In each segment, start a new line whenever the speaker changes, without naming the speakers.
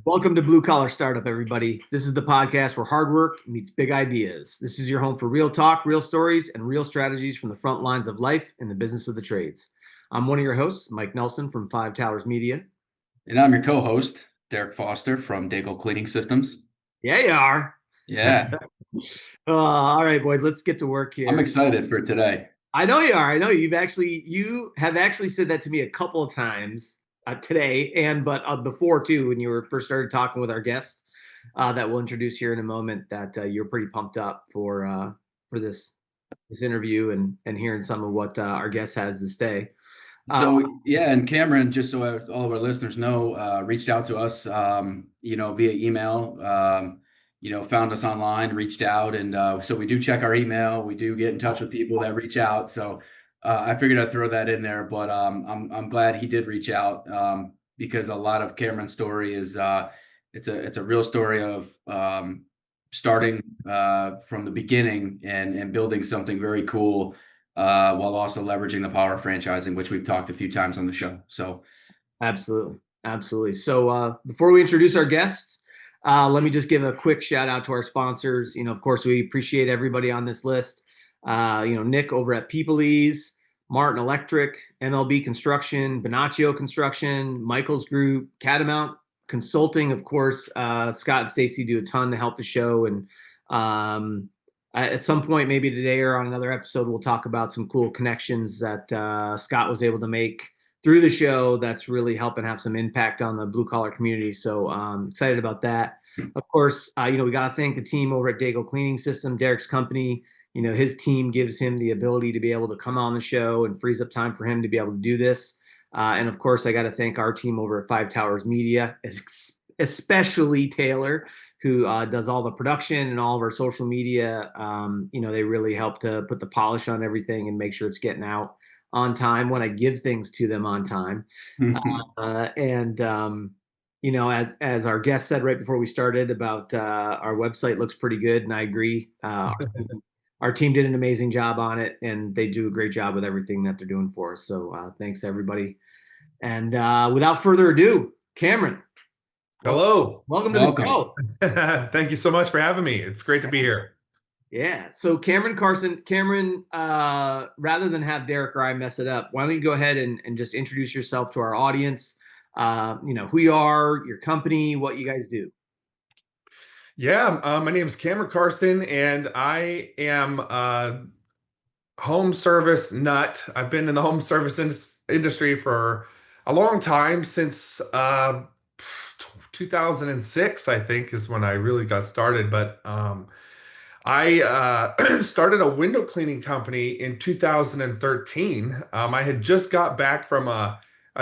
Welcome to Blue Collar Startup, everybody. This is the podcast where hard work meets big ideas. This is your home for real talk, real stories, and real strategies from the front lines of life in the business of the trades. I'm one of your hosts, Mike Nelson from Five Towers Media.
And I'm your co-host, Derek Foster from Daigle Cleaning Systems.
Yeah, you are.
Yeah.
All right, boys, let's get to work here.
I'm excited for today.
I know you are. I know you have actually said that to me a couple of times today, but before too, when you were first started talking with our guests that we'll introduce here in a moment. That you're pretty pumped up for this interview and hearing some of what our guest has to say.
And Cameron, just so all of our listeners know, reached out to us, via email. Found us online, reached out, and so we do check our email. We do get in touch with people that reach out. So I figured I'd throw that in there, but I'm glad he did reach out because a lot of Cameron's story is it's a real story of starting from the beginning and building something very cool while also leveraging the power of franchising, which we've talked a few times on the show. So
absolutely. So before we introduce our guests, let me just give a quick shout out to our sponsors. Of course, we appreciate everybody on this list. Nick over at Peoplease, Martin Electric, MLB Construction, Bonaccio Construction, Michael's Group, Catamount Consulting. Of course, Scott and Stacy do a ton to help the show. And at some point, maybe today or on another episode, we'll talk about some cool connections that Scott was able to make through the show that's really helping have some impact on the blue collar community. So excited about that. Of course, we got to thank the team over at Daigle Cleaning System, Derek's company. His team gives him the ability to be able to come on the show and frees up time for him to be able to do this. And of course, I got to thank our team over at Five Towers Media, especially Taylor, who does all the production and all of our social media. They really help to put the polish on everything and make sure it's getting out on time when I give things to them on time. As our guest said right before we started about our website looks pretty good, and I agree. Our team did an amazing job on it, and they do a great job with everything that they're doing for us. So thanks to everybody. And without further ado, Cameron.
Hello.
Welcome to the show.
Thank you so much for having me. It's great to be here.
Yeah. So Cameron Carson, rather than have Derek or I mess it up, why don't you go ahead and just introduce yourself to our audience? Who you are, your company, what you guys do.
Yeah. My name is Cameron Carson, and I am a home service nut. I've been in the home service industry for a long time, since 2006, I think, is when I really got started. But I started a window cleaning company in 2013. I had just got back from a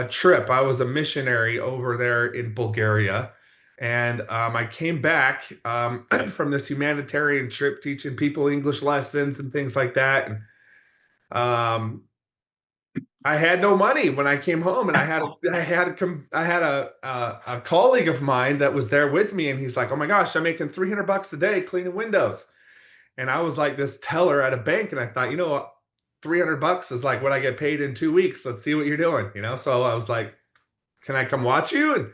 trip. I was a missionary over there in Bulgaria. And I came back from this humanitarian trip teaching people English lessons and things like that. And I had no money when I came home, and I had a colleague of mine that was there with me, and he's like, "Oh my gosh, I'm making $300 a day cleaning windows." And I was like this teller at a bank, and I thought, $300 is like what I get paid in 2 weeks. Let's see what you're doing, So I was like, "Can I come watch you?" And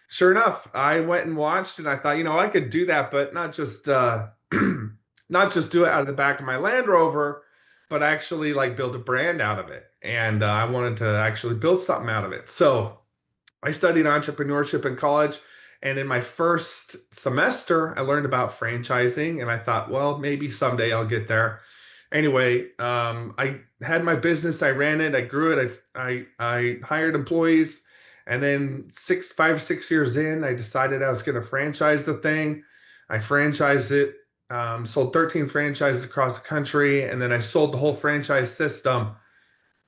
sure enough, I went and watched, and I thought, I could do that, but not just not just do it out of the back of my Land Rover, but actually like build a brand out of it. And I wanted to actually build something out of it. So I studied entrepreneurship in college. And in my first semester, I learned about franchising, and I thought, well, maybe someday I'll get there. Anyway, I had my business, I ran it, I grew it, I hired employees, and then 6 years in, I decided I was going to franchise the thing. I franchised it, sold 13 franchises across the country, and then I sold the whole franchise system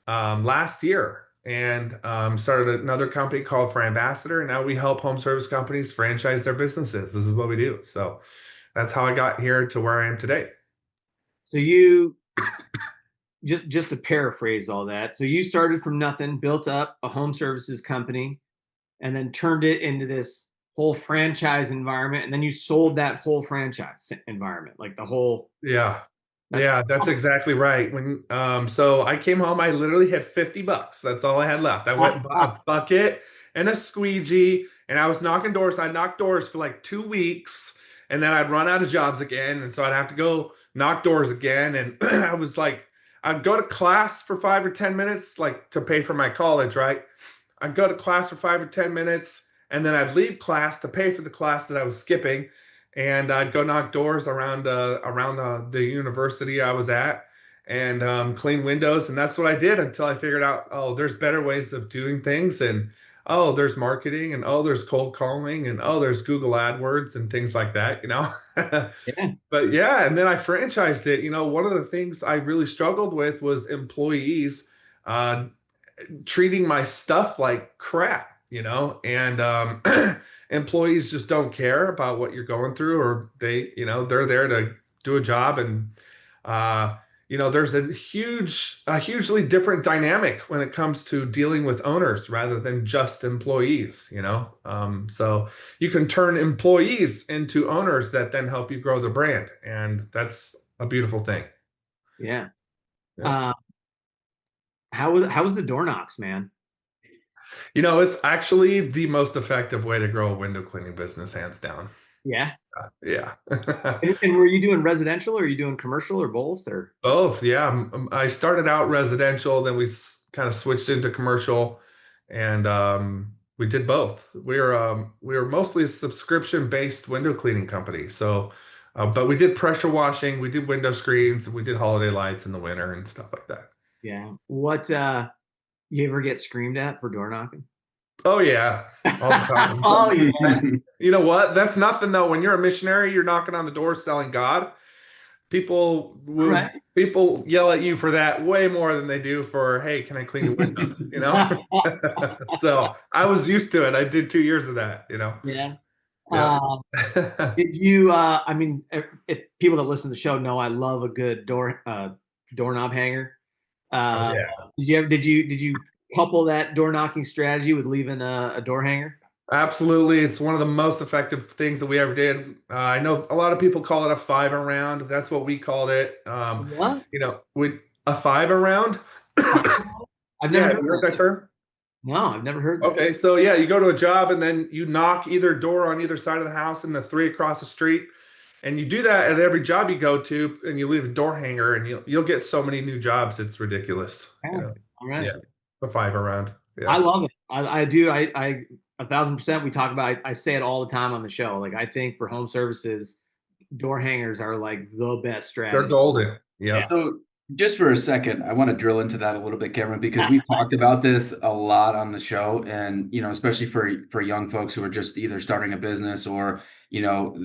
last year. And started another company called Franbassador, and now we help home service companies franchise their businesses. This is what we do. So that's how I got here to where I am today.
So you, just to paraphrase all that, so you started from nothing, built up a home services company, and then turned it into this whole franchise environment, and then you sold that whole franchise environment, like the whole.
Yeah. That's exactly right. So I came home, I literally had $50. That's all I had left. I went and bought a bucket and a squeegee And I was knocking doors. I knocked doors for like 2 weeks, and then I'd run out of jobs again. And so I'd have to go knock doors again. And I was like, I'd go to class for 5 or 10 minutes, like to pay for my college, right? I'd go to class for 5 or 10 minutes, and then I'd leave class to pay for the class that I was skipping, and I'd go knock doors around the university I was at, and clean windows. And that's what I did until I figured out, oh, there's better ways of doing things, and oh, there's marketing, and oh, there's cold calling, and oh, there's Google AdWords and things like that, you know.
Yeah.
But yeah, and then I franchised it. You know, one of the things I really struggled with was employees uh, treating my stuff like crap, you know, and employees just don't care about what you're going through, or they, you know, they're there to do a job. And uh, you know, there's a hugely different dynamic when it comes to dealing with owners rather than just employees, you know. So you can turn employees into owners that then help you grow the brand, and that's a beautiful thing.
Yeah.
Yeah.
How was the door knocks, man?
You know, it's actually the most effective way to grow a window cleaning business, hands down.
Yeah.
Yeah.
And were you doing residential, or are you doing commercial, or both, or?
Both, yeah. I started out residential, then we kind of switched into commercial, and we did both. We were mostly a subscription-based window cleaning company. So, but we did pressure washing, we did window screens, and we did holiday lights in the winter and stuff like that.
Yeah. What you ever get screamed at for door knocking?
Oh yeah, all the time.
Oh yeah.
You know what? That's nothing though. When you're a missionary, you're knocking on the door selling God.
Right.
People yell at you for that way more than they do for, hey, can I clean your windows? You know. So I was used to it. I did 2 years of that. You know.
Yeah.
Yeah.
Did you I mean, if people that listen to the show know I love a good doorknob hanger.
Oh, yeah.
Did you couple that door knocking strategy with leaving a door hanger?
Absolutely. It's one of the most effective things that we ever did. I know a lot of people call it a 5 around. That's what we called it.
What?
You know, a 5 around.
I've
Yeah,
never
have you heard that term?
No, I've never heard that.
Okay, so yeah, you go to a job and then you knock either door on either side of the house and the 3 across the street. And you do that at every job you go to, and you leave a door hanger, and you'll get so many new jobs. It's ridiculous. You know?
All right.
Yeah, a 5 around. Yeah.
I love it. I do. I 1,000%. We talk about. I say it all the time on the show. Like, I think for home services, door hangers are like the best strategy.
They're golden. Yeah.
So just for a second, I want to drill into that a little bit, Cameron, because we've talked about this a lot on the show, and you know, especially for young folks who are just either starting a business or you know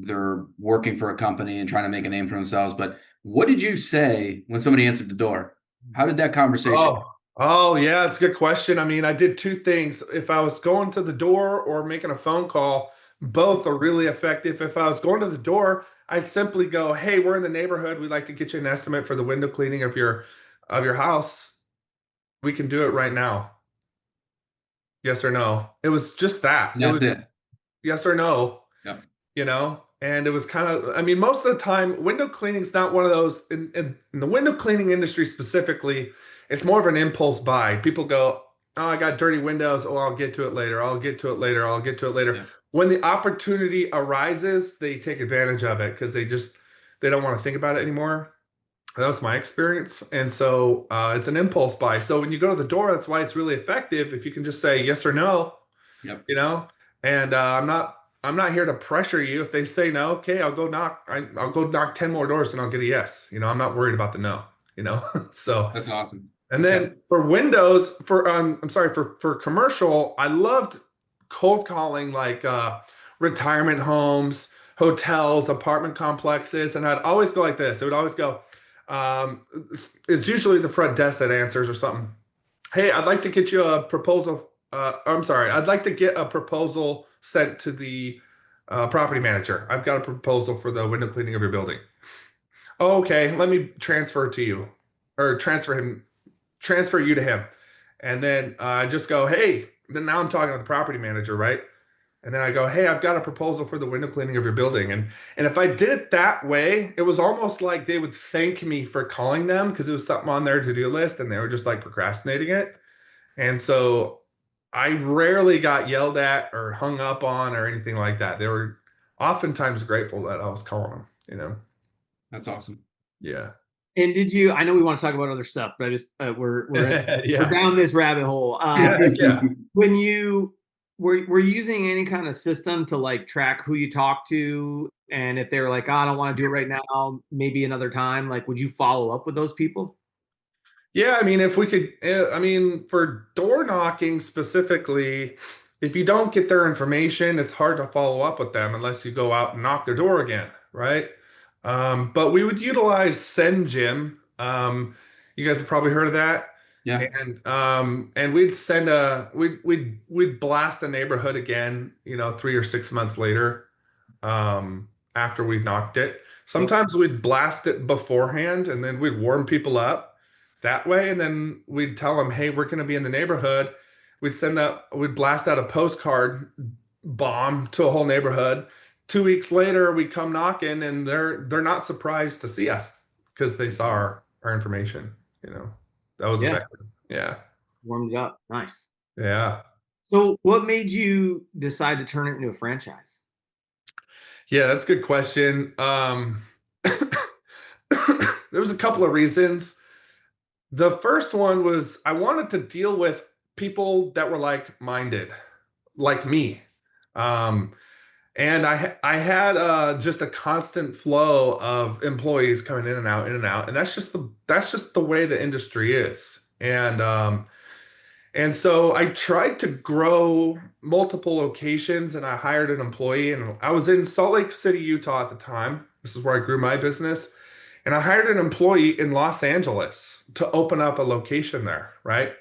they're working for a company and trying to make a name for themselves. But what did you say when somebody answered the door? How did that conversation go?
Oh, yeah, it's a good question. I mean, I did 2 things. If I was going to the door or making a phone call, both are really effective. If I was going to the door, I'd simply go, "Hey, we're in the neighborhood. We'd like to get you an estimate for the window cleaning of your house. We can do it right now. Yes or no?" It was just that.
And that's it.
Yes or no.
Yep.
You know, and it was kind of, I mean, most of the time, window cleaning is not one of those in the window cleaning industry specifically. It's more of an impulse buy. People go, "Oh, I got dirty windows. Oh, I'll get to it later. I'll get to it later. I'll get to it later."
Yeah.
When the opportunity arises, they take advantage of it because they don't want to think about it anymore. That was my experience. And so it's an impulse buy. So when you go to the door, that's why it's really effective. If you can just say yes or no,
Yep.
you know, and I'm not here to pressure you. If they say no, okay, I'll go knock 10 more doors and I'll get a yes. You know, I'm not worried about the no, you know. So
That's awesome.
and then for windows, for commercial, I loved cold calling like retirement homes, hotels, apartment complexes, and I'd always go like this. It would always go, it's usually the front desk that answers or something. "Hey, I'd like to get you a proposal. I'd like to get a proposal sent to the property manager. I've got a proposal for the window cleaning of your building." "Oh, okay, let me transfer to you, or transfer you to him." And then I just go, "Hey," then now I'm talking to the property manager, right? And then I go, "Hey, I've got a proposal for the window cleaning of your building." And if I did it that way, it was almost like they would thank me for calling them because it was something on their to-do list and they were just like procrastinating it. And so I rarely got yelled at or hung up on or anything like that. They were oftentimes grateful that I was calling them, you know?
That's awesome.
Yeah.
And did you? I know we want to talk about other stuff, but I just we're
Yeah.
down this rabbit hole.
Yeah. Yeah.
When you were you using any kind of system to like track who you talk to, and if they were like, oh, I don't want to do it right now, maybe another time, like would you follow up with those people?
Yeah, I mean, if we could, I mean, for door knocking specifically, if you don't get their information, it's hard to follow up with them unless you go out and knock their door again, right? But we would utilize Send Gym. You guys have probably heard of that.
Yeah.
And we'd send we'd blast a neighborhood again, 3 or 6 months later, after we've knocked it. Sometimes we'd blast it beforehand and then we'd warm people up that way. And then we'd tell them, hey, we're going to be in the neighborhood. We'd blast out a postcard bomb to a whole neighborhood. 2 weeks later, we come knocking and they're not surprised to see us because they saw our information, that was
Yeah,
effective. Yeah.
warmed it up. Nice.
Yeah.
So, what made you decide to turn it into a franchise?
Yeah, that's a good question. There was a couple of reasons. The first one was I wanted to deal with people that were like-minded, like me. Um, and I had just a constant flow of employees coming in and out, and that's just the way the industry is. And so I tried to grow multiple locations, and I hired an employee, and I was in Salt Lake City, Utah at the time. This is where I grew my business. And I hired an employee in Los Angeles to open up a location there, right?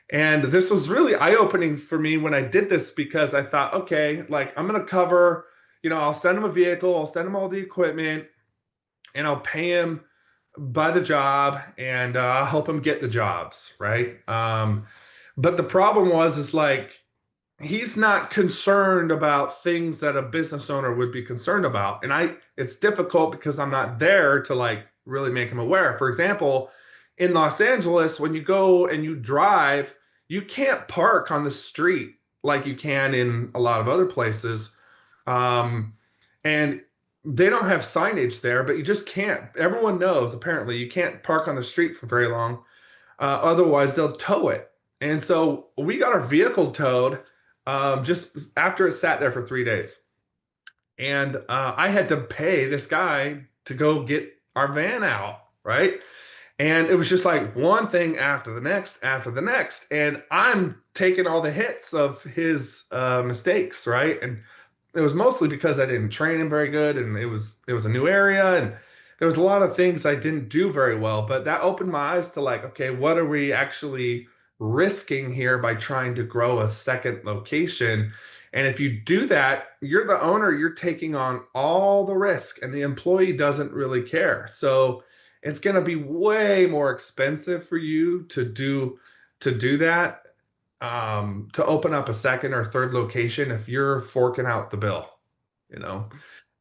And this was really eye-opening for me when I did this because I thought, okay, like I'm going to cover, I'll send him a vehicle, I'll send him all the equipment, and I'll pay him by the job, and I'll help him get the jobs, right? But the problem is like he's not concerned about things that a business owner would be concerned about. And it's difficult because I'm not there to like really make him aware. For example, in Los Angeles, when you go and you drive, you can't park on the street like you can in a lot of other places. And they don't have signage there, but you just can't. Everyone knows apparently you can't park on the street for very long. Otherwise, they'll tow it. And so we got our vehicle towed just after it sat there for 3 days. And I had to pay this guy to go get our van out, right? And it was just like one thing after the next, after the next. And I'm taking all the hits of his mistakes, right? And it was mostly because I didn't train him very good, and it was a new area, and there was a lot of things I didn't do very well. But that opened my eyes to like, okay, what are we actually risking here by trying to grow a second location? And if you do that, you're the owner, you're taking on all the risk, and the employee doesn't really care. So it's going to be way more expensive for you to do that, to open up a second or third location if you're forking out the bill, you know?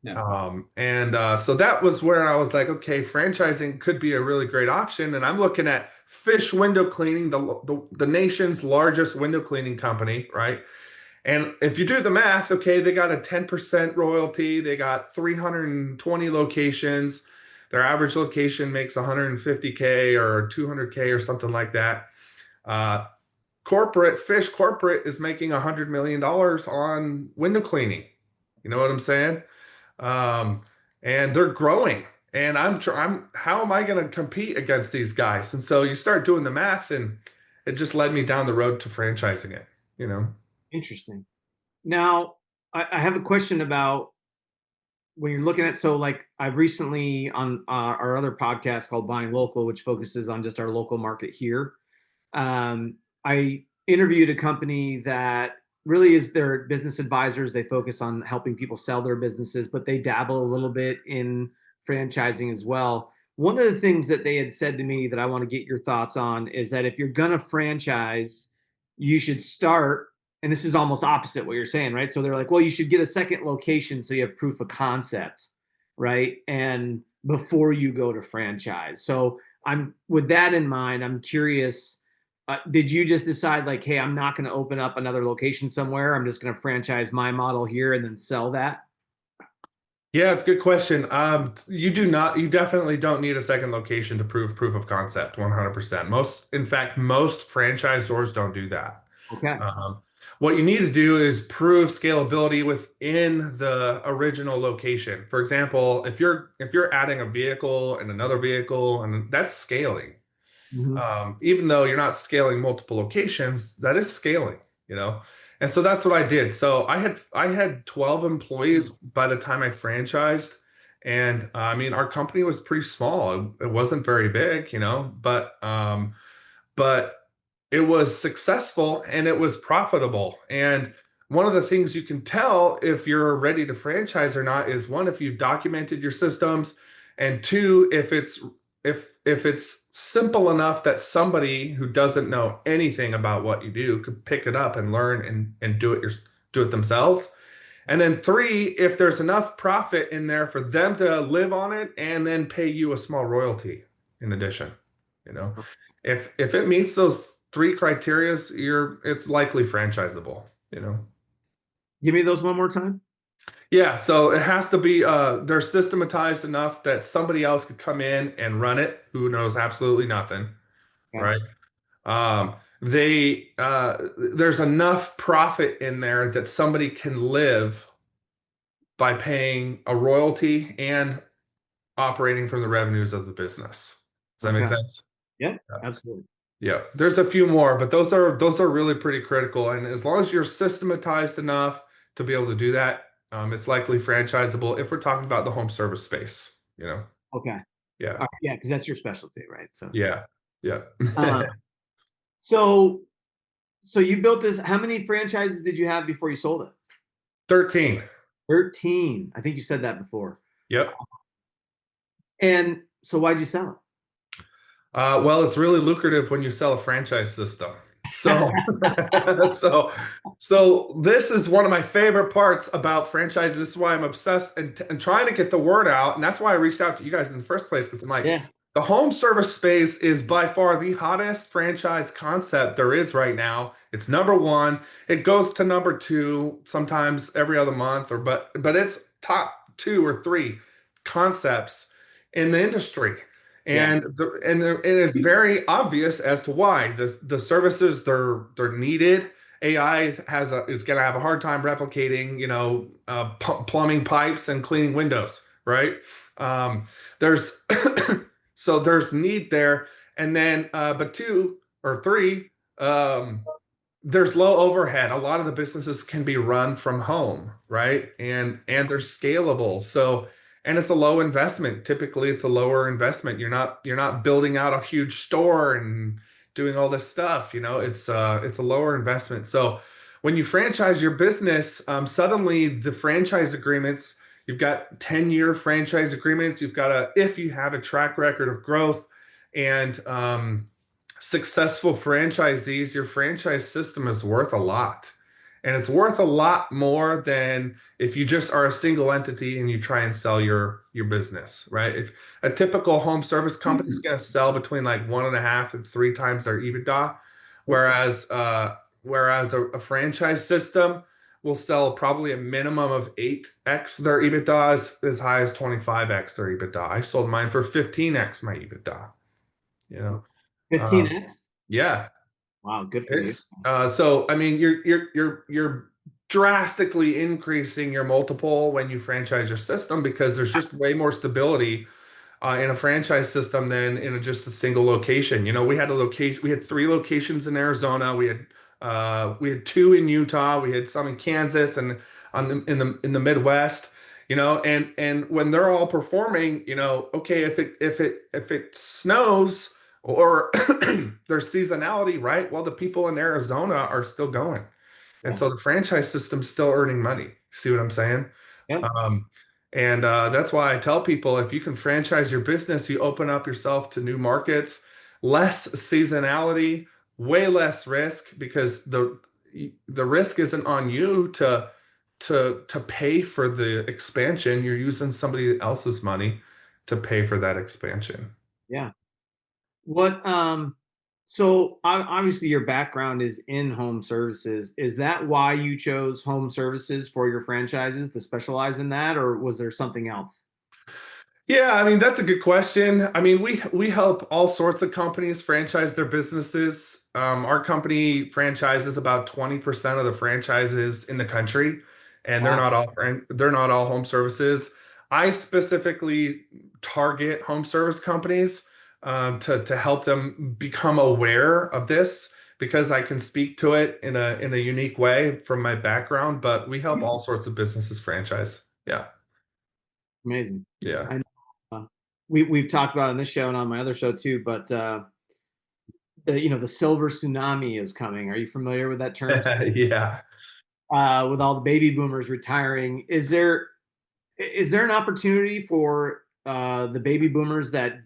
Yeah.
So that was where I was like, okay, franchising could be a really great option. And I'm looking at Fish Window Cleaning, the nation's largest window cleaning company, right? And if you do the math, okay, they got a 10% royalty. They got 320 locations. Their average location makes 150K or 200K or something like that. Fish corporate is making $100 million on window cleaning. You know what I'm saying? And they're growing. And how am I going to compete against these guys? And so you start doing the math, and it just led me down the road to franchising it,
Interesting. Now, I have a question about when you're looking at, so like I've recently on our other podcast called Buying Local, which focuses on just our local market here. I interviewed a company that really is their business advisors. They focus on helping people sell their businesses, but they dabble a little bit in franchising as well. One of the things that they had said to me that I want to get your thoughts on is that if you're going to franchise, you should start, and this is almost opposite what you're saying, right? So they're like, well, you should get a second location so you have proof of concept, right? And before you go to franchise. So with that in mind, I'm curious, Did you just decide like, hey, I'm not going to open up another location somewhere. I'm just going to franchise my model here and then sell that?
Yeah, it's a good question. You definitely don't need a second location to proof of concept, 100%. In fact, most franchise stores don't do that.
Okay.
Um, what you need to do is prove scalability within the original location. For example, if you're adding a vehicle and another vehicle, and that's scaling.
Mhm.
Even though you're not scaling multiple locations, that is scaling, you know. And so that's what I did. So I had 12 employees by the time I franchised, and I mean our company was pretty small. It wasn't very big, you know, but it was successful and it was profitable. And one of the things you can tell if you're ready to franchise or not is one, if you've documented your systems, and two, if it's simple enough that somebody who doesn't know anything about what you do could pick it up and learn and do it themselves. And then three, if there's enough profit in there for them to live on it and then pay you a small royalty in addition. You know, if it meets those three criterias, it's likely franchisable, you know.
Give me those one more time.
Yeah, so it has to be they're systematized enough that somebody else could come in and run it who knows absolutely nothing,
Okay.
right? There's enough profit in there that somebody can live by paying a royalty and operating from the revenues of the business. Does that make
Okay.
sense?
Yeah, absolutely.
Yeah, there's a few more, but those are really pretty critical. And as long as you're systematized enough to be able to do that, it's likely franchisable if we're talking about the home service space, you know.
Okay.
Yeah,
All right. Yeah, because that's your specialty, right? So,
yeah, yeah.
uh, so, so you built this. How many franchises did you have before you sold it?
13.
13. I think you said that before.
Yep.
And so why'd you sell
Well, it's really lucrative when you sell a franchise system. So,
it?
so this is one of my favorite parts about franchise. This is why I'm obsessed and trying to get the word out. And that's why I reached out to you guys in the first place, because I'm like,
Yeah.
the home service space is by far the hottest franchise concept there is right now. It's number one. It goes to number two sometimes every other month, but it's top two or three concepts in the industry.
Yeah.
And it's very obvious as to why the services they're needed. AI is going to have a hard time replicating, you know, plumbing pipes and cleaning windows, right? There's so there's need there, and then but two or three, there's low overhead. A lot of the businesses can be run from home, right? And they're scalable. So, and it's a low investment. Typically, it's a lower investment. You're not building out a huge store and doing all this stuff. You know, it's a lower investment. So, when you franchise your business, suddenly the franchise agreements, you've got 10-year franchise agreements. If you have a track record of growth and successful franchisees, your franchise system is worth a lot. And it's worth a lot more than if you just are a single entity and you try and sell your business, right? If a typical home service company is going to sell between like 1.5 and 3 times their EBITDA, whereas a franchise system will sell probably a minimum of 8x their EBITDA, as high as 25x their EBITDA. I sold mine for 15x my EBITDA, you know.
15x?
Yeah,
Wow, good for you.
it's so I mean you're drastically increasing your multiple when you franchise your system because there's just way more stability in a franchise system than in just a single location. You know, we had 3 locations in Arizona, we had 2 in Utah, we had some in Kansas and in the Midwest. You know, and when they're all performing, you know, okay, if it snows or there's seasonality, right? Well, the people in Arizona are still going. And
Yeah.
so the franchise system's still earning money. See what I'm saying?
Yeah.
Um, and that's why I tell people if you can franchise your business, you open up yourself to new markets, less seasonality, way less risk because the risk isn't on you to pay for the expansion. You're using somebody else's money to pay for that expansion.
Yeah. What So obviously your background is in home services. Is that why you chose home services for your franchises, to specialize in that, or was there something else?
Yeah, I mean that's a good question. I mean we help all sorts of companies franchise their businesses. Our company franchises about 20% of the franchises in the country, and
Wow.
they're not all home services. I specifically target home service companies to help them become aware of this because I can speak to it in a unique way from my background. But we help all sorts of businesses franchise. Yeah,
Amazing.
yeah,
I know, we've talked about it on this show and on my other show too, but the silver tsunami is coming. Are you familiar with that term?
yeah.
With all the baby boomers retiring, is there an opportunity for the baby boomers that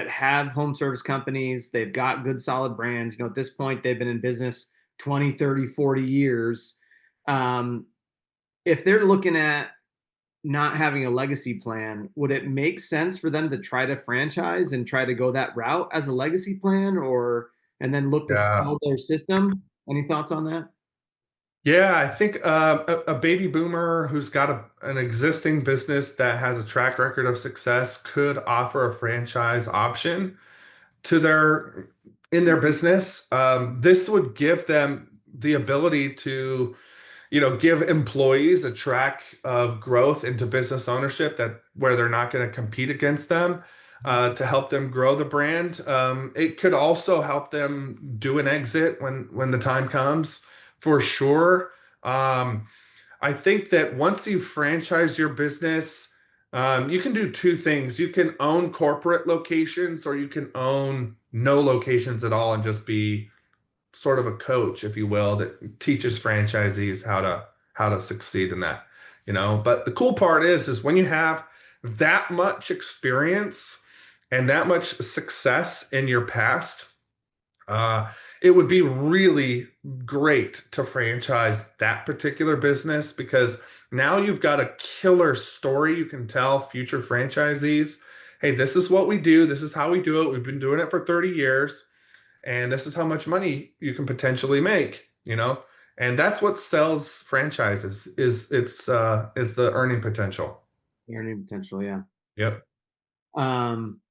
have home service companies? They've got good solid brands. At this point they've been in business 20, 30, 40 years. Um, if they're looking at not having a legacy plan, would it make sense for them to try to franchise and try to go that route as a legacy plan, or and then look to
Yeah.
sell their system? Any thoughts on that?
Yeah, I think a baby boomer who's got an existing business that has a track record of success could offer a franchise option to their business. This would give them the ability to, give employees a track of growth into business ownership that where they're not going to compete against them, to help them grow the brand. It could also help them do an exit when the time comes, for sure. Um, I think that once you franchise your business, you can do two things. You can own corporate locations, or you can own no locations at all and just be sort of a coach, if you will, that teaches franchisees how to succeed in that, But the cool part is when you have that much experience and that much success in your past, uh, it would be really great to franchise that particular business because now you've got a killer story you can tell future franchisees. Hey, this is what we do. This is how we do it. We've been doing it for 30 years, and this is how much money you can potentially make. And that's what sells franchises is the earning potential.
Earning potential, yeah.
Yep.
Um,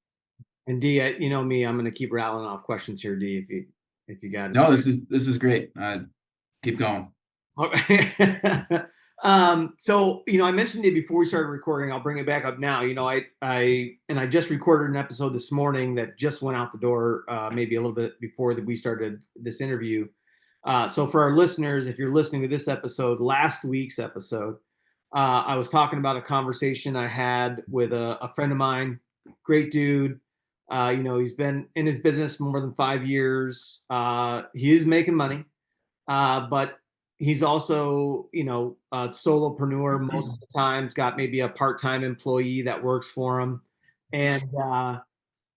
and D, you know me, I'm going to keep rattling off questions here, D, if you got it.
No, this is great. Keep going.
Okay. So I mentioned it before we started recording. I'll bring it back up now. I just recorded an episode this morning that just went out the door, maybe a little bit before that we started this interview. So for our listeners, if you're listening to this episode, last week's episode, I was talking about a conversation I had with a friend of mine, great dude. He's been in his business more than 5 years. He is making money, but he's also, a solopreneur most of the time. He's got maybe a part-time employee that works for him. And,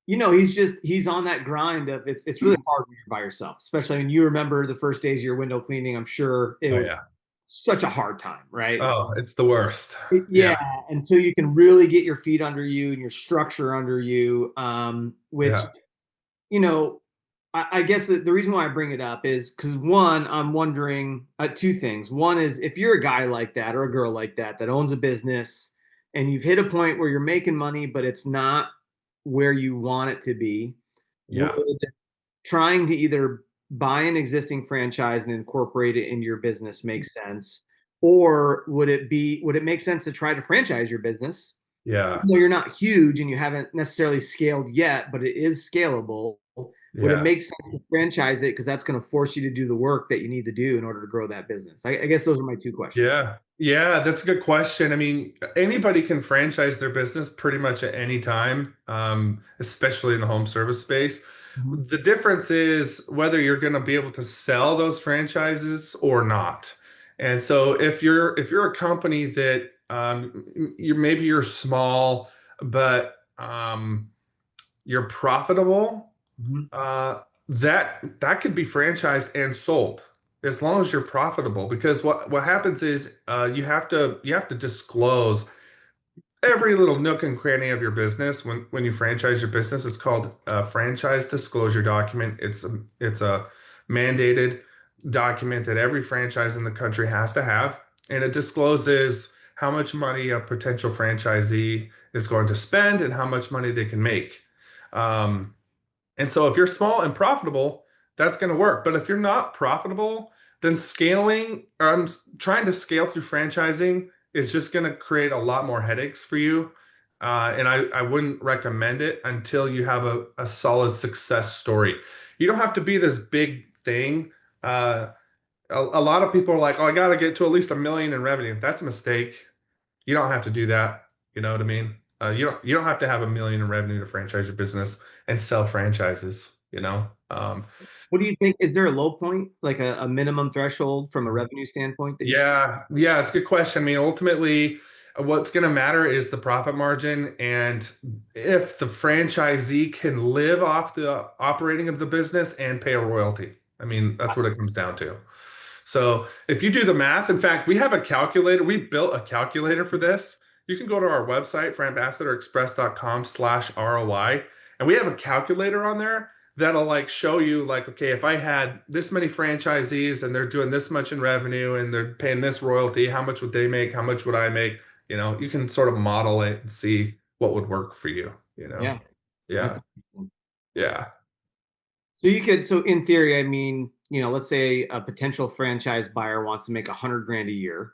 he's on that grind of it's really hard when you're by yourself, especially when you remember the first days of your window cleaning. I'm sure it
Oh
was
yeah.
such a hard time, right?
Oh, it's the worst.
Yeah,
Yeah.
until you can really get your feet under you and your structure under you, which,
Yeah.
you know, I guess the reason why I bring it up is because one, I'm wondering two things. One is if you're a guy like that or a girl like that owns a business and you've hit a point where you're making money, but it's not where you want it to be, would
Yeah.
trying to either buy an existing franchise and incorporate it into your business make sense? Or would it make sense to try to franchise your business?
Yeah.
Well, you're not huge and you haven't necessarily scaled yet, but it is scalable. Would it
Yeah.
make sense to franchise it? Because that's going to force you to do the work that you need to do in order to grow that business. I guess those are my two questions.
Yeah. Yeah, that's a good question. I mean, anybody can franchise their business pretty much at any time, especially in the home service space.
Mhm.
The difference is whether you're going to be able to sell those franchises or not. And so if you're a company that you're small, but you're profitable,
Mhm.
that could be franchised and sold as long as you're profitable. Because what happens is you have to disclose every little nook and cranny of your business. When you franchise your business, it's called a franchise disclosure document. It's a mandated document that every franchise in the country has to have, and it discloses how much money a potential franchisee is going to spend and how much money they can make. Um, and so if you're small and profitable, that's going to work. But if you're not profitable, then scaling, or trying to scale through franchising is just going to create a lot more headaches for you. And I wouldn't recommend it until you have a solid success story. You don't have to be this big thing. A lot of people are like, oh, I got to get to at least 1 million in revenue. That's a mistake. You don't have to do that. You know what I mean? You don't have to have 1 million in revenue to franchise your business and sell franchises, you know?
What do you think? Is there a low point, like a minimum threshold from a revenue standpoint that you
Yeah, it's a good question. I mean, ultimately, what's going to matter is the profit margin, and if the franchisee can live off the operating of the business and pay a royalty. I mean, that's what it comes down to. So if you do the math, in fact, we have a calculator. We built a calculator for this. You can go to our website, frambassadorexpress.com/ROI, and we have a calculator on there that'll like show you like, okay, if I had this many franchisees and they're doing this much in revenue and they're paying this royalty, how much would they make? How much would I make? You know, you can sort of model it and see what would work for you, you know?
Yeah,
Yeah.
that's interesting.
Yeah.
So you could, so in theory, I mean, let's say a potential franchise buyer wants to make 100 grand a year,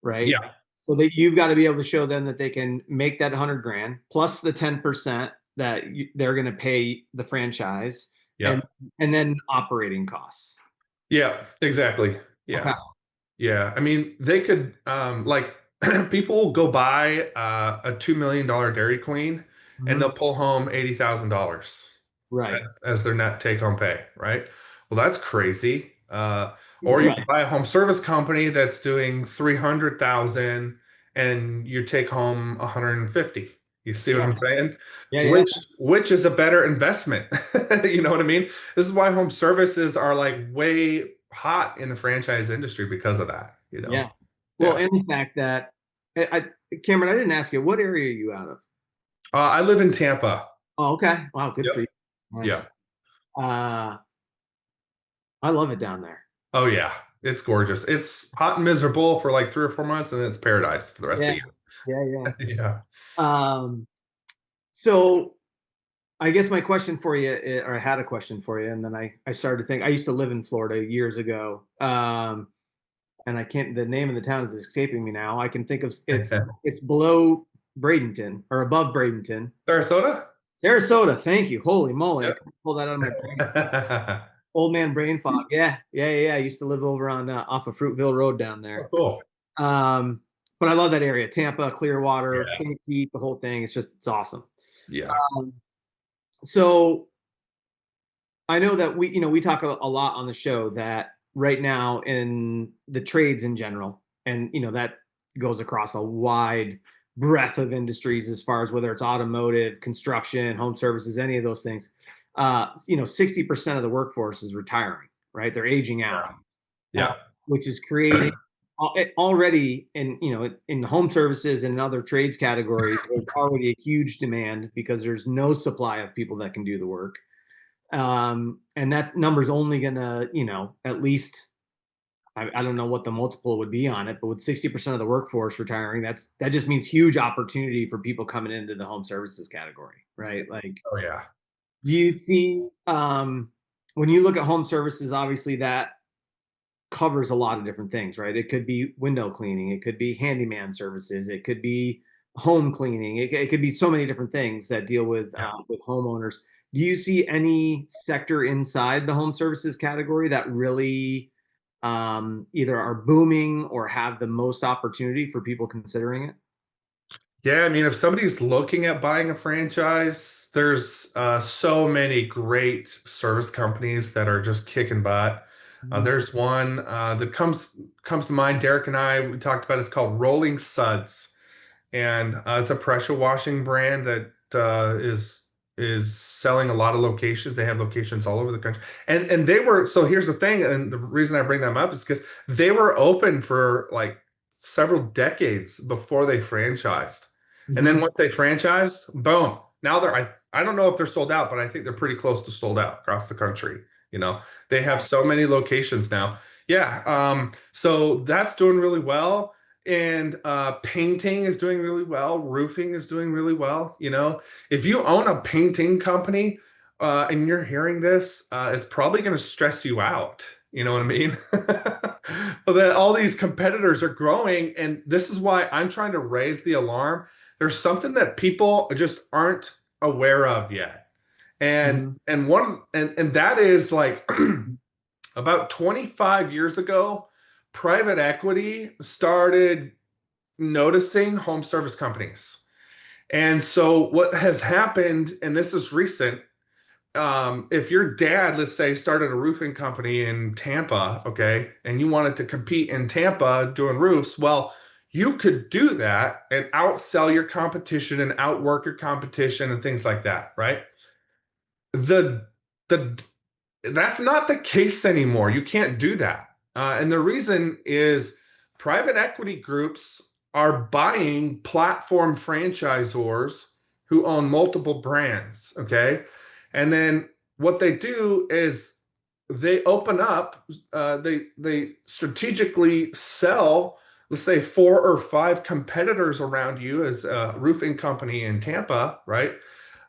right?
Yeah.
So that you've got to be able to show them that they can make that 100 grand plus the 10% that they're going to pay the franchise,
Yeah.
and then operating costs.
Yeah, exactly. Yeah.
Okay.
Yeah. I mean, they could like people will go buy a $2 million Dairy Queen and they'll pull home $80,000
Right.
as their net take home pay, right? Well, that's crazy. Or you
Right.
can buy a home service company that's doing 300,000 and you take home 150. You see what
Yeah.
I'm saying?
Yeah. Yeah.
Which is a better investment? You know what I mean? This is why home services are like way hot in the franchise industry because of that, you know?
Yeah. Well,
Yeah.
and the fact that Cameron, I didn't ask you, what area are you out of?
I live in Tampa.
Oh, okay. Wow, good for
Yep.
you. Nice.
Yeah.
Uh, I love it down there.
Oh yeah. It's gorgeous. It's hot and miserable for like 3 or 4 months, and then it's paradise for the rest
Yeah.
of
Yeah. Yeah.
the year. Yeah.
So I guess my question for you, or I had a question for you, and then I started to think. I used to live in Florida years ago, and I can't. The name of the town is escaping me now. I can think of it's below Bradenton or above Bradenton.
Sarasota?
Sarasota. Thank you. Holy moly! I
Yep.
couldn't pull that out of my brain. Old man brain fog. Yeah. I used to live over on off of Fruitville Road down there.
Cool.
But I love that area. Tampa, Clearwater,
Yeah.
St. Pete, the whole thing. It's awesome.
Yeah.
Um, so I know that we talk a lot on the show that right now in the trades in general, and that goes across a wide breadth of industries as far as whether it's automotive, construction, home services, any of those things. 60% of the workforce is retiring, right? They're aging out,
Yeah.
which is creating already in home services and in other trades categories. There's already a huge demand because there's no supply of people that can do the work. And that number's only gonna, at least I don't know what the multiple would be on it, but with 60% of the workforce retiring, that just means huge opportunity for people coming into the home services category, right? Like,
Oh yeah.
do you see when you look at home services, obviously that covers a lot of different things, right? It could be window cleaning, it could be handyman services, it could be home cleaning, it could be so many different things that deal with homeowners. Do you see any sector inside the home services category that really either are booming or have the most opportunity for people considering it?
Yeah, I mean, if somebody's looking at buying a franchise, there's so many great service companies that are just kicking butt. There's one that comes to mind. Derek and I, we talked about it. It's called Rolling Suds, and it's a pressure washing brand that is selling a lot of locations. They have locations all over the country, and they were. So here's the thing, and the reason I bring them up is because they were open for like several decades before they franchised. And then once they franchised, boom. Now I don't know if they're sold out, but I think they're pretty close to sold out across the country. They have so many locations now. Yeah. So that's doing really well. And painting is doing really well. Roofing is doing really well. If you own a painting company and you're hearing this, it's probably going to stress you out. You know what I mean? That all these competitors are growing, and this is why I'm trying to raise the alarm. There's something that people just aren't aware of yet. And that is like about 25 years ago, private equity started noticing home service companies. And so what has happened, and this is recent, if your dad, let's say, started a roofing company in Tampa, okay, and you wanted to compete in Tampa doing roofs, well, you could do that and outsell your competition and outwork your competition and things like that, right? That's not the case anymore. You can't do that. And the reason is private equity groups are buying platform franchisors who own multiple brands, okay? And then what they do is they open up, they strategically sell, let's say 4 or 5 competitors around you as a roofing company in Tampa, right?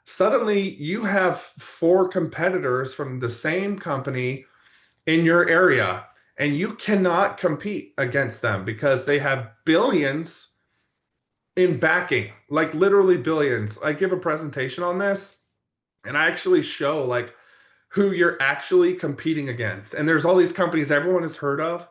Suddenly you have 4 competitors from the same company in your area, and you cannot compete against them because they have billions in backing, like literally billions. I give a presentation on this, and I actually show like who you're actually competing against. And there's all these companies everyone has heard of.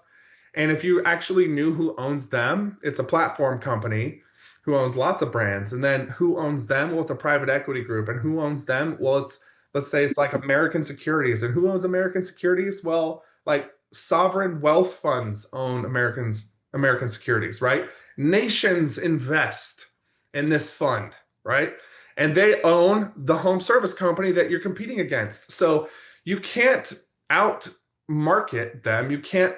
And if you actually knew who owns them, it's a platform company who owns lots of brands. And then who owns them? Well, it's a private equity group. And who owns them? Well, let's say it's like American Securities. And who owns American Securities? Well, like sovereign wealth funds own American Securities, right? Nations invest in this fund, right? And they own the home service company that you're competing against. So you can't out market them. You can't,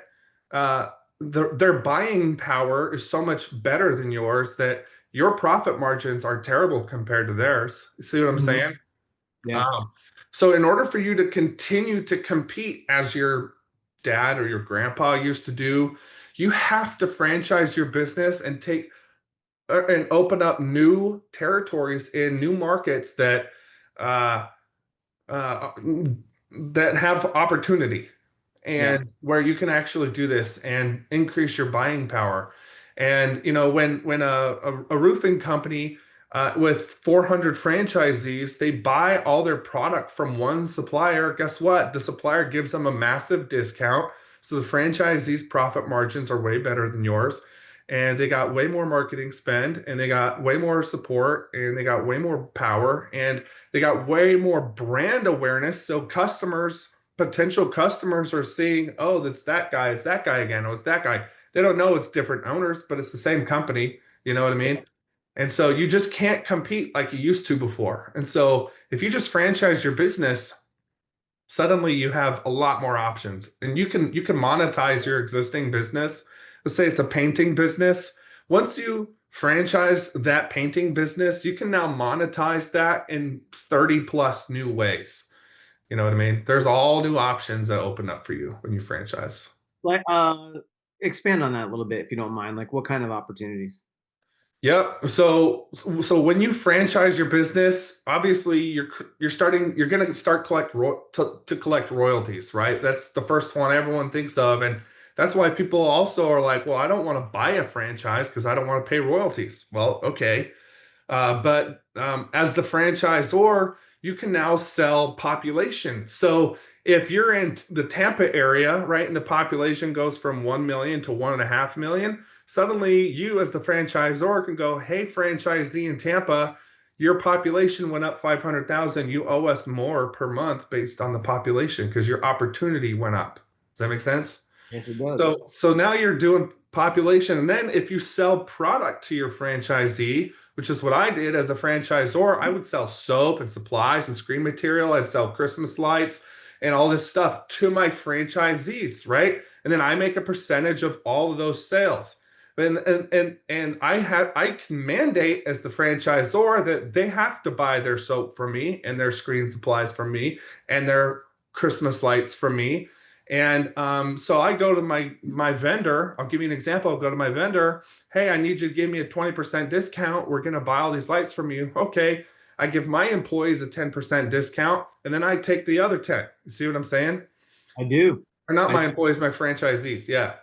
their buying power is so much better than yours that your profit margins are terrible compared to theirs. You see what I'm saying?
Yeah.
So in order for you to continue to compete as your dad or your grandpa used to do, you have to franchise your business and open up new territories in new markets that have opportunity and where you can actually do this and increase your buying power. And when a roofing company with 400 franchisees, they buy all their product from one supplier, guess what? The supplier gives them a massive discount. So the franchisees' profit margins are way better than yours. And they got way more marketing spend, and they got way more support, and they got way more power, and they got way more brand awareness. So potential customers are seeing, oh, it's that guy again. Oh, it's that guy. They don't know it's different owners, but it's the same company. You know what I mean? And so you just can't compete like you used to before. And so if you just franchise your business, suddenly you have a lot more options, and you can monetize your existing business. Let's say it's a painting business. Once you franchise that painting business, you can now monetize that in 30 plus new ways. You know what I mean? There's all new options that open up for you when you franchise.
Like, expand on that a little bit, if you don't mind. Like, what kind of opportunities?
Yep. So when you franchise your business, obviously you're going to start to collect royalties, right? That's the first one everyone thinks of, and that's why people also are like, well, I don't want to buy a franchise because I don't want to pay royalties. Well, okay, but as the franchisor, you can now sell population. So if you're in the Tampa area, right, and the population goes from 1 million to 1.5 million, suddenly you as the franchisor can go, hey, franchisee in Tampa, your population went up 500,000. You owe us more per month based on the population because your opportunity went up. Does that make sense?
Yes, it does.
So now you're doing population. And then if you sell product to your franchisee, which is what I did as a franchisor, I would sell soap and supplies and screen material. I'd sell Christmas lights and all this stuff to my franchisees, right? And then I make a percentage of all of those sales. And I can mandate as the franchisor that they have to buy their soap from me and their screen supplies from me and their Christmas lights from me. And so I go to my vendor. I'll give you an example. I'll go to my vendor. Hey, I need you to give me a 20% discount. We're going to buy all these lights from you. Okay. I give my employees a 10% discount, and then I take the other 10. You see what I'm saying?
I do.
Or not my employees, my franchisees. Yeah.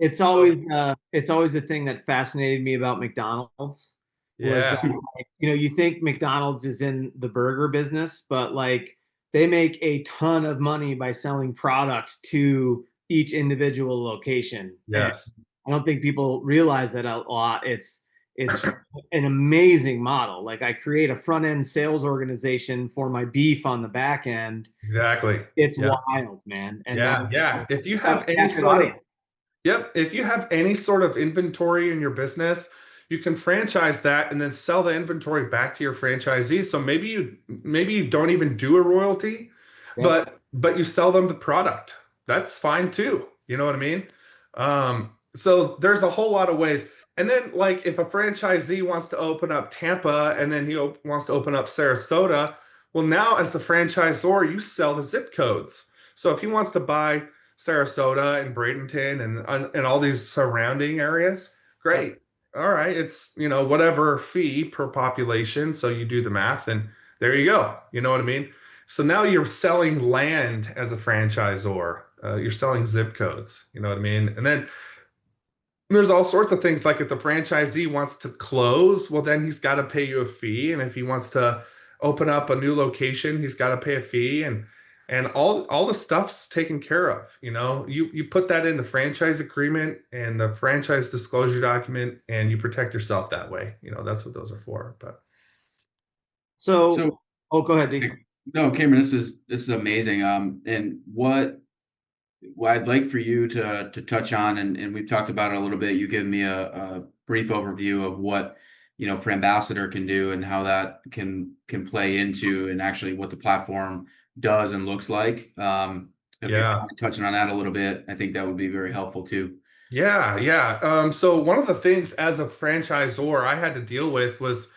It's always the thing that fascinated me about McDonald's was
Yeah.
that, like, you think McDonald's is in the burger business, but like they make a ton of money by selling products to each individual location. And
Yes.
I don't think people realize that a lot. It's an amazing model. Like I create a front end sales organization for my beef on the back end.
Exactly.
It's
Yeah.
wild, man. And
Yeah.
then
Yeah. If you
that's
have any
captive
sort of
audience.
Yep. If you have any sort of inventory in your business, you can franchise that and then sell the inventory back to your franchisees. So maybe you don't even do a royalty,
Yep.
but you sell them the product. That's fine too. You know what I mean? So there's a whole lot of ways. And then like if a franchisee wants to open up Tampa and then he wants to open up Sarasota, well now as the franchisor, you sell the zip codes. So if he wants to buy Sarasota and Bradenton and all these surrounding areas, great. All right, it's whatever fee per population, so you do the math and there you go. You know what I mean? So now you're selling land as a franchisor. You're selling zip codes. You know what I mean? And then there's all sorts of things like if the franchisee wants to close, well then he's got to pay you a fee, and if he wants to open up a new location, he's got to pay a fee, and all the stuff's taken care of. You put that in the franchise agreement and the franchise disclosure document, and you protect yourself that way. That's what those are for. But
So, go ahead, D.
No, Cameron, this is amazing. And what I'd like for you to touch on, and we've talked about it a little bit. You give me a brief overview of what Franbassador can do and how that can play into and actually what the platform does and looks like. If you're touching on that a little bit, I think that would be very helpful too.
Yeah. So one of the things as a franchisor I had to deal with was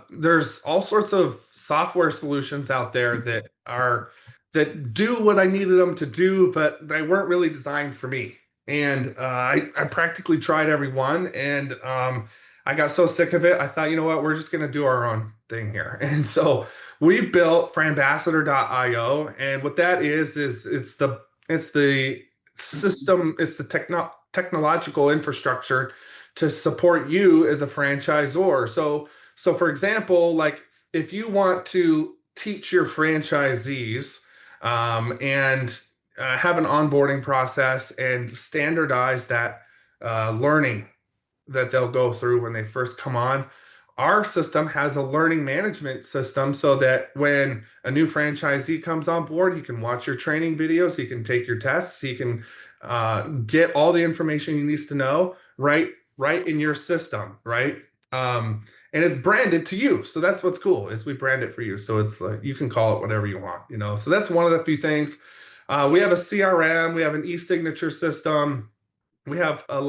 there's all sorts of software solutions out there that do what I needed them to do, but they weren't really designed for me. And I practically tried every one, and I got so sick of it. I thought, you know what, we're just going to do our own thing here. And so we built Franbassador.io, and what that is it's the system, it's the technological infrastructure to support you as a franchisor. So for example, like if you want to teach your franchisees and have an onboarding process and standardize that learning that they'll go through when they first come on, our system has a learning management system so that when a new franchisee comes on board, he can watch your training videos, he can take your tests, he can get all the information he needs to know right in your system, right? And it's branded to you. So that's what's cool is we brand it for you. So it's like, you can call it whatever you want, So that's one of the few things. We have a CRM, we have an e-signature system. We have a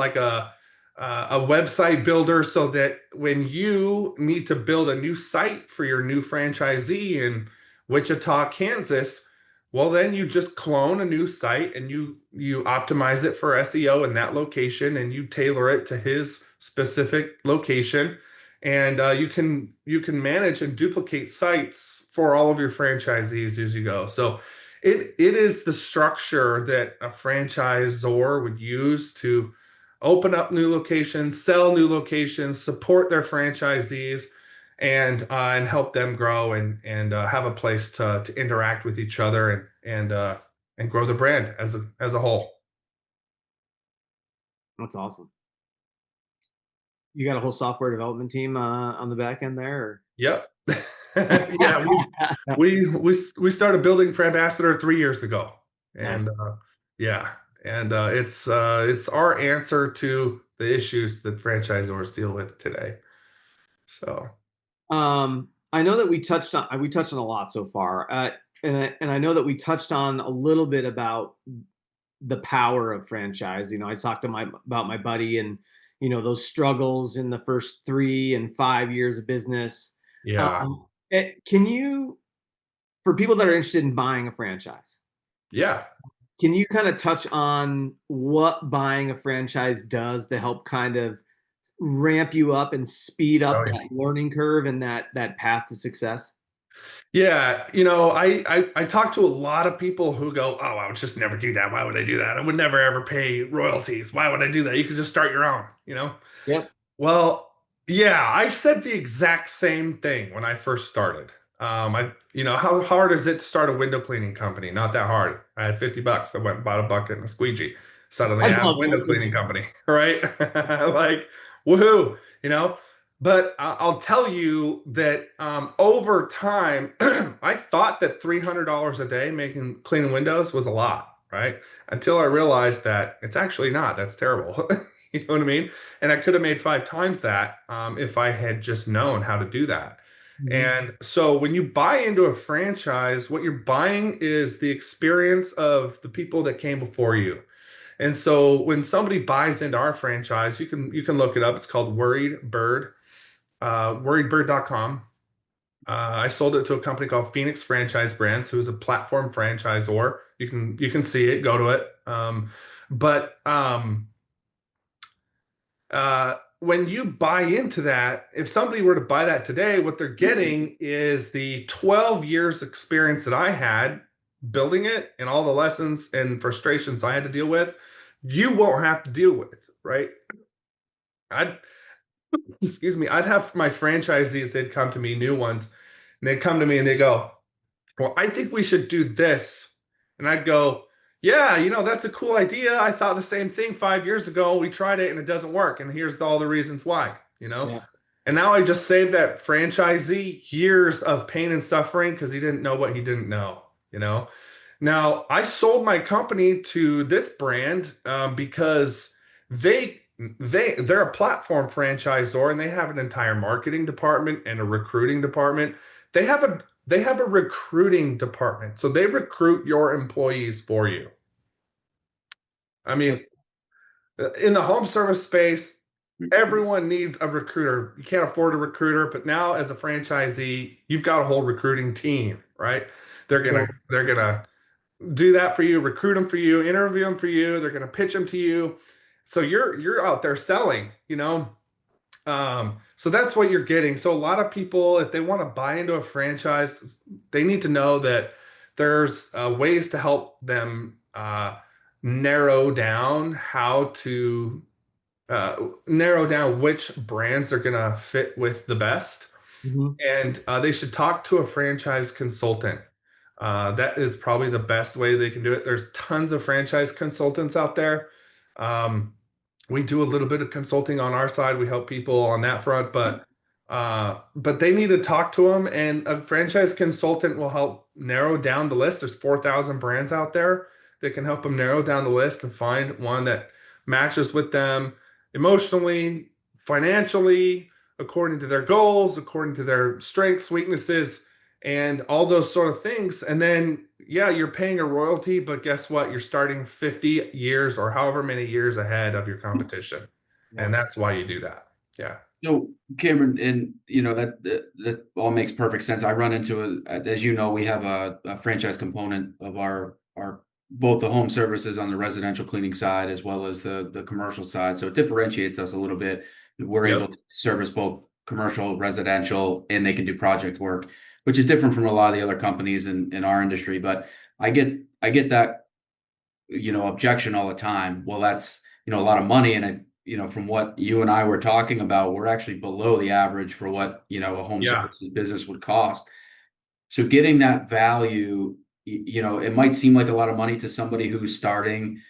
website builder so that when you need to build a new site for your new franchisee in Wichita, Kansas, well, then you just clone a new site and you optimize it for SEO in that location and you tailor it to his specific location. And you can manage and duplicate sites for all of your franchisees as you go. So it is the structure that a franchisor would use to open up new locations, sell new locations, support their franchisees, and help them grow and have a place to interact with each other and grow the brand as a whole.
That's awesome. You got a whole software development team on the back end there? Or?
Yep. Yeah, we started building Franbassador 3 years ago, and nice. It's our answer to the issues that franchisors deal with today. So,
I know that we touched on a lot so far, and I know that we touched on a little bit about the power of franchise. I talked about my buddy, and those struggles in the first 3 and 5 years of business.
Yeah.
Can you, for people that are interested in buying a franchise,
Yeah.
can you kind of touch on what buying a franchise does to help kind of ramp you up and speed up
Oh, yeah.
that learning curve and that path to success?
Yeah, I talk to a lot of people who go, "Oh, I would just never do that. Why would I do that? I would never ever pay royalties. Why would I do that? You could just start your own."
Yep.
Well, yeah, I said the exact same thing when I first started. How hard is it to start a window cleaning company? Not that hard. I had $50. I went and bought a bucket and a squeegee. Suddenly
I
I have a
love
window
that.
cleaning company, right? Like, woohoo. But I'll tell you that over time, I thought that $300 a day making cleaning windows was a lot, right? Until I realized that it's actually not. That's terrible. You know what I mean? And I could have made 5 times that if I had just known how to do that.
Mhm.
And so when you buy into a franchise, what you're buying is the experience of the people that came before you. And so when somebody buys into our franchise, you can look it up. It's called Worried Bird, worriedbird.com. I sold it to a company called Phoenix Franchise Brands, who's a platform franchisor. You can see it, go to it. But when you buy into that, if somebody were to buy that today, what they're getting is the 12 years experience that I had building it and all the lessons and frustrations I had to deal with. You won't have to deal with, right? I'd excuse me, I'd have my franchisees, they'd come to me, new ones, and they'd come to me and they go, "Well, I think we should do this." And I'd go, "Yeah, that's a cool idea. I thought the same thing 5 years ago. We tried it and it doesn't work. And here's all the reasons why.
Yeah.
And now I just saved that franchisee years of pain and suffering because he didn't know what he didn't know. Now, I sold my company to this brand because they're a platform franchisor and they have an entire marketing department and a recruiting department. They have a recruiting department. So they recruit your employees for you. I mean, in the home service space, everyone needs a recruiter. You can't afford a recruiter, but now as a franchisee, you've got a whole recruiting team, right? They're gonna do that for you, recruit them for you, interview them for you. They're gonna pitch them to you. So you're out there selling. So that's what you're getting. So a lot of people, if they want to buy into a franchise, they need to know that there's ways to help them narrow down how to narrow down which brands are going to fit with the best.
Mhm.
And they should talk to a franchise consultant. That is probably the best way they can do it. There's tons of franchise consultants out there. We do a little bit of consulting on our side. We help people on that front, but they need to talk to them, and a franchise consultant will help narrow down the list. There's 4,000 brands out there that can help them narrow down the list and find one that matches with them emotionally, financially, according to their goals, according to their strengths, weaknesses, and all those sort of things. And then, yeah, you're paying a royalty, but guess what? You're starting 50 years or however many years ahead of your competition. And that's why you do that. Yeah.
So Cameron, and that all makes perfect sense. I run into as we have a franchise component of our both the home services on the residential cleaning side as well as the commercial side. So it differentiates us a little bit. We're
Yep.
able to service both commercial, residential, and they can do project work, which is different from a lot of the other companies in our industry. But I get that objection all the time. Well, that's a lot of money, and from what you and I were talking about, we're actually below the average for what a home
Yeah.
services business would cost. So getting that value, it might seem like a lot of money to somebody who's starting,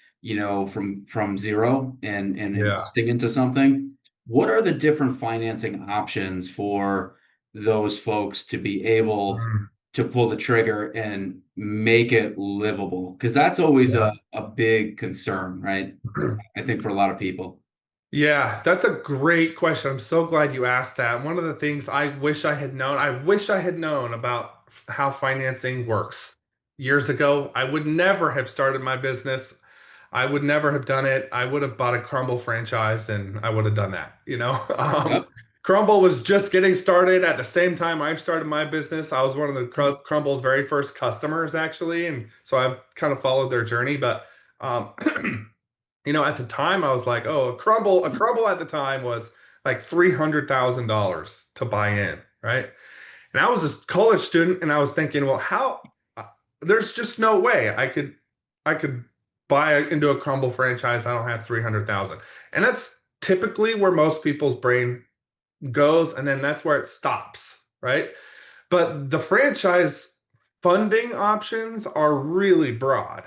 from zero and
Yeah.
investing into something. What are the different financing options for those folks to be able
Mm.
to pull the trigger and make it livable? Because that's always
Yeah.
a big concern, right? I think for a lot of people.
Yeah, that's a great question. I'm so glad you asked that. One of the things I wish I had known about how financing works years ago. I would never have started my business. I would never have done it. I would have bought a Crumbl franchise and I would have done that, you know.
Yep.
Crumbl was just getting started at the same time I started my business. I was one of the Crumbl's very first customers, actually, and so I've kind of followed their journey. But um, you know, at the time, I was like, oh, a Crumbl at the time was like $300,000 to buy in, right? And I was a college student, and I was thinking, well, how? There's just no way I could buy into a Crumbl franchise. I don't have 300,000, and that's typically where most people's brain goes, and then that's where it stops, right? But the franchise funding options are really broad.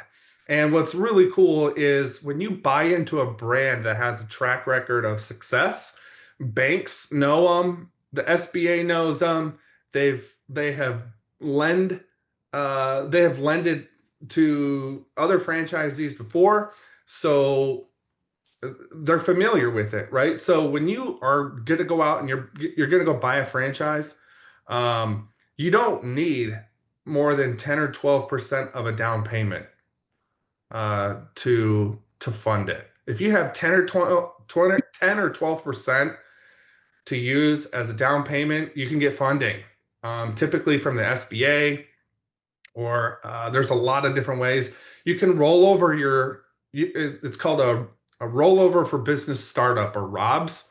And what's really cool is when you buy into a brand that has a track record of success, banks know them, the SBA knows them, they have lend they have lended to other franchisees before. So they're familiar with it, right? So when you are going to go out and you're going to go buy a franchise, you don't need more than 10 or 12% of a down payment to fund it. If you have 10 or 20, 10 or 12% to use as a down payment, you can get funding, typically from the SBA, or there's a lot of different ways. You can roll over it's called a rollover for business startup, or ROBS.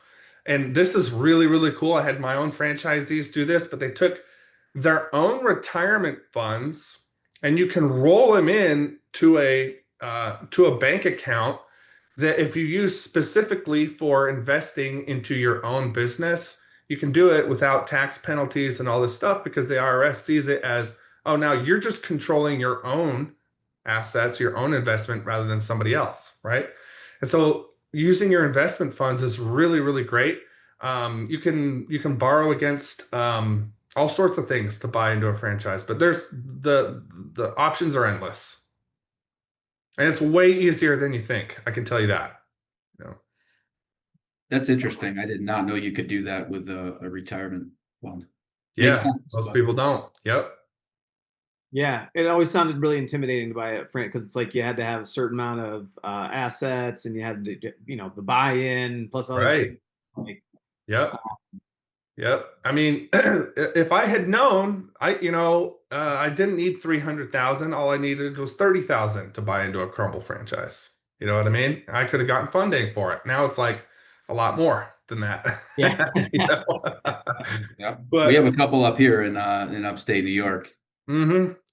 And this is really, really cool. I had my own franchisees do this, but they took their own retirement funds and you can roll them in to a bank account that if you use specifically for investing into your own business, you can do it without tax penalties and all this stuff, because the IRS sees it as, oh, now you're just controlling your own assets, your own investment, rather than somebody else, right? And so using your investment funds is really, really great. You can borrow against all sorts of things to buy into a franchise, but there's the options are endless, and it's way easier than you think. I can tell you that. You know.
That's interesting. I did not know you could do that with a retirement fund. Makes
Yeah,
sense,
most
but-
people don't. Yep.
Yeah, it always sounded really intimidating to buy a franchise, because it's like you had to have a certain amount of assets, and you had to, the buy-in plus other
Right.
things. Like,
Yep. Yep. I mean, if I had known, I didn't need 300,000. All I needed was 30,000 to buy into a Crumbl franchise. You know what I mean? I could have gotten funding for it. Now it's like a lot more than that.
Yeah.
You know?
Yeah.
But
We have a couple up here in upstate New York.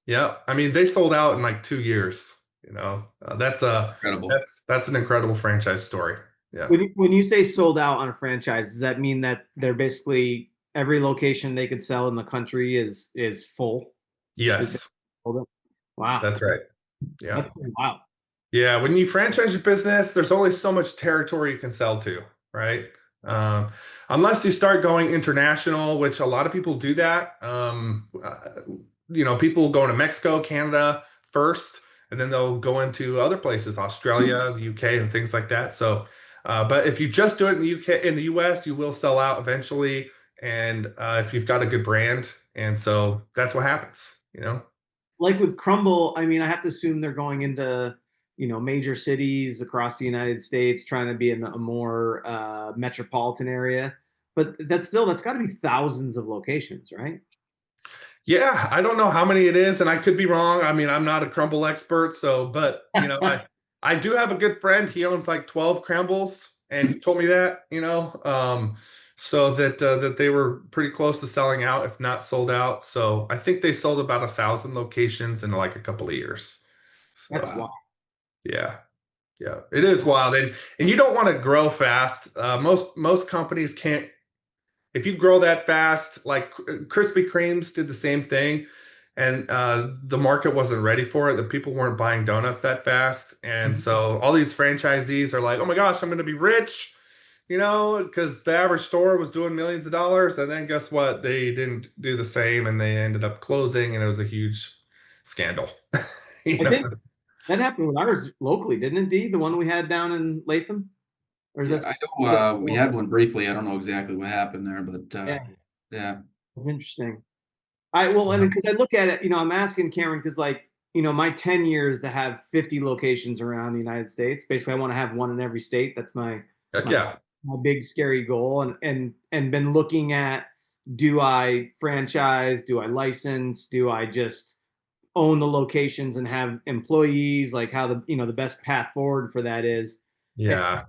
yeah. I mean, they sold out in like 2 years. You know,
Incredible.
that's an incredible franchise story. Yeah.
when you say sold out on a franchise, does that mean that they're basically every location they could sell in the country is full?
Yes,
Wow,
that's right. Yeah.
that's pretty wild.
Yeah, when you franchise your business, there's only so much territory you can sell to, right? Unless you start going international, which a lot of people do that. People go to Mexico, Canada first, and then they'll go into other places, Australia, the UK, and things like that. So, but if you just do it in the UK, in the US, you will sell out eventually, and if you've got a good brand, and so that's what happens, you know.
Like with Crumbl, I mean, I have to assume they're going into, major cities across the United States, trying to be in a more metropolitan area. But that's got to be thousands of locations, right?
Yeah, I don't know how many it is, and I could be wrong. I mean, I'm not a Crumbl expert, so, but I do have a good friend. He owns like 12 Crumbls, and he told me that, so that they were pretty close to selling out, if not sold out. So I think they sold about 1,000 locations in like a couple of years. So,
That's wild.
yeah, yeah, it is wild, and you don't want to grow fast. Most companies can't. If you grow that fast, like Krispy Kreme's did the same thing, and the market wasn't ready for it. The people weren't buying donuts that fast, and so all these franchisees are like, "Oh my gosh, I'm going to be rich," because the average store was doing millions of dollars, and then guess what? They didn't do the same, and they ended up closing, and it was a huge scandal.
I think that happened with ours locally, didn't it, D? The one we had down in Latham? Or is that?
I know we had one briefly. I don't know exactly what happened there, but yeah.
That's interesting. Well, and because I look at it, I'm asking Cameron because, like, my 10 years to have 50 locations around the United States. Basically, I want to have one in every state. That's
Heck
my
yeah.
my big scary goal, and been looking at, do I franchise, do I license, do I just own the locations and have employees, like how the best path forward for that is. And
Yeah.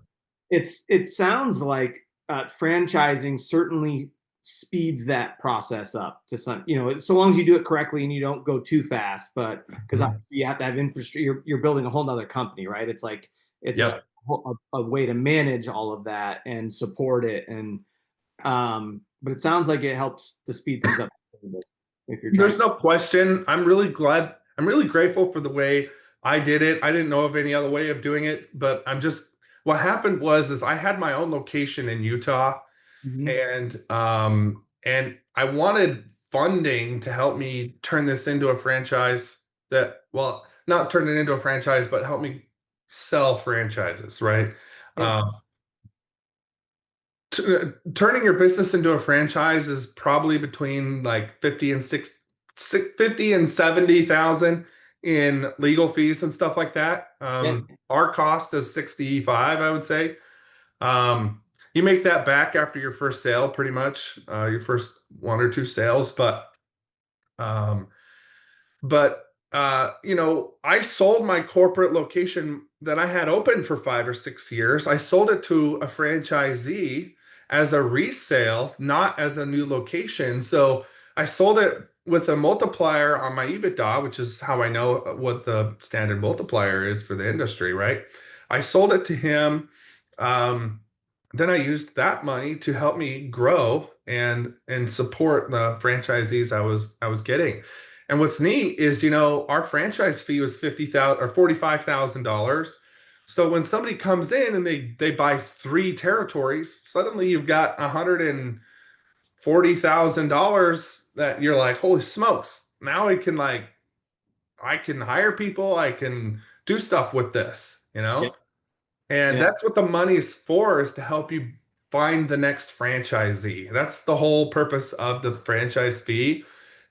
it sounds like franchising certainly speeds that process up to some, so long as you do it correctly and you don't go too fast. But because obviously you have to have infrastructure, you're building a whole nother company, right? It's like it's
Yep.
a way to manage all of that and support it. And but it sounds like it helps to speed things up a little bit if you're trying.
There's no question. I'm really glad. I'm really grateful for the way I did it. I didn't know of any other way of doing it, but what happened is I had my own location in Utah,
Mhm.
and I wanted funding to help me turn this into a franchise well, not turn it into a franchise, but help me sell franchises, right?
Yeah.
Um, Turning your business into a franchise is probably between like 50 and 70,000 in legal fees and stuff like that.
Yeah.
Our cost is 65, I would say. You make that back after your first sale, pretty much, your first one or two sales. Um, but I sold my corporate location that I had open for 5 or 6 years. I sold it to a franchisee as a resale, not as a new location. So I sold it with a multiplier on my EBITDA, which is how I know what the standard multiplier is for the industry, right? I sold it to him. Then I used that money to help me grow and support the franchisees I was getting. And what's neat is, our franchise fee was $50,000 or $45,000. So when somebody comes in and they buy 3 territories, suddenly you've got $140,000 that you're like, holy smokes! Now I can hire people, I can do stuff with this,
Yeah.
And
Yeah.
that's what the money is for, is to help you find the next franchisee. That's the whole purpose of the franchise fee,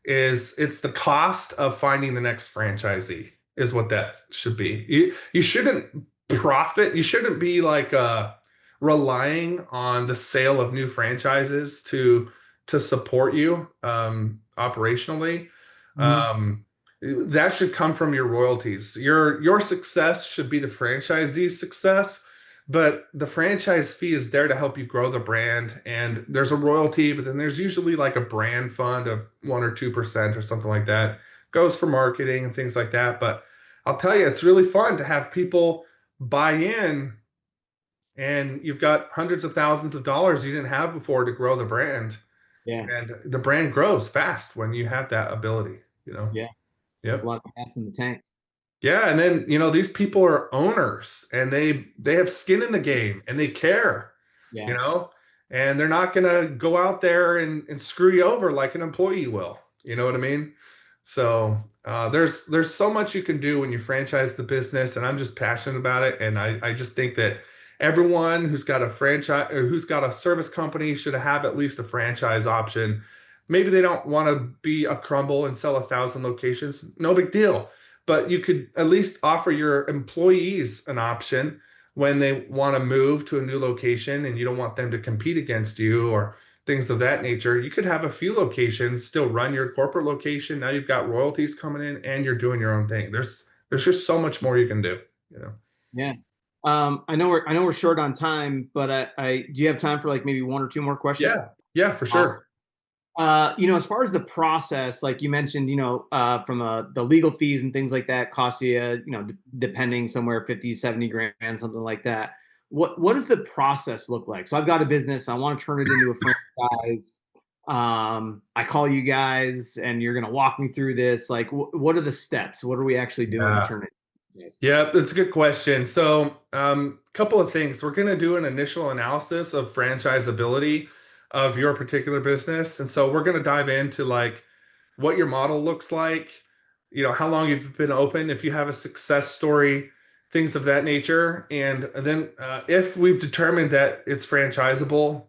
is it's the cost of finding the next franchisee is what that should be. You shouldn't profit. You shouldn't be like relying on the sale of new franchises to support you operationally.
Mhm.
That should come from your royalties. Your success should be the franchisee's success, but the franchise fee is there to help you grow the brand. And there's a royalty, but then there's usually like a brand fund of 1 or 2% or something like that. Goes for marketing and things like that. But I'll tell you, it's really fun to have people buy in, and you've got hundreds of thousands of dollars you didn't have before to grow the brand.
Yeah.
And the brand grows fast when you have that ability.
Yeah. A
Yep.
lot of gas in the tank.
Yeah, and then these people are owners, and they have skin in the game, and they care, you
Yeah.
know, and they're not gonna go out there and screw you over like an employee will. You know what I mean? So there's so much you can do when you franchise the business, and I'm just passionate about it, and I just think that everyone who's got a franchise or who's got a service company should have at least a franchise option. Maybe they don't want to be a Crumbl and sell 1,000 locations. No big deal, but you could at least offer your employees an option when they want to move to a new location and you don't want them to compete against you or things of that nature. You could have a few locations, still run your corporate location. Now you've got royalties coming in and you're doing your own thing. There's just so much more you can do.
Yeah. I know we're short on time, but I do you have time for like maybe one or two more questions?
Yeah, yeah, for
Awesome.
sure.
As far as the process, like you mentioned, from the legal fees and things like that cost you, depending somewhere 50, 70 grand, something like that. What does the process look like? So I've got a business, I want to turn it into a franchise. I call you guys and you're going to walk me through this. Like, what are the steps? What are we actually doing to
Yeah.
turn it? Yes.
Yeah, that's a good question. So, couple of things. We're going to do an initial analysis of franchisability of your particular business. And so we're going to dive into like what your model looks like, how long you've been open, if you have a success story, things of that nature. And then if we've determined that it's franchisable,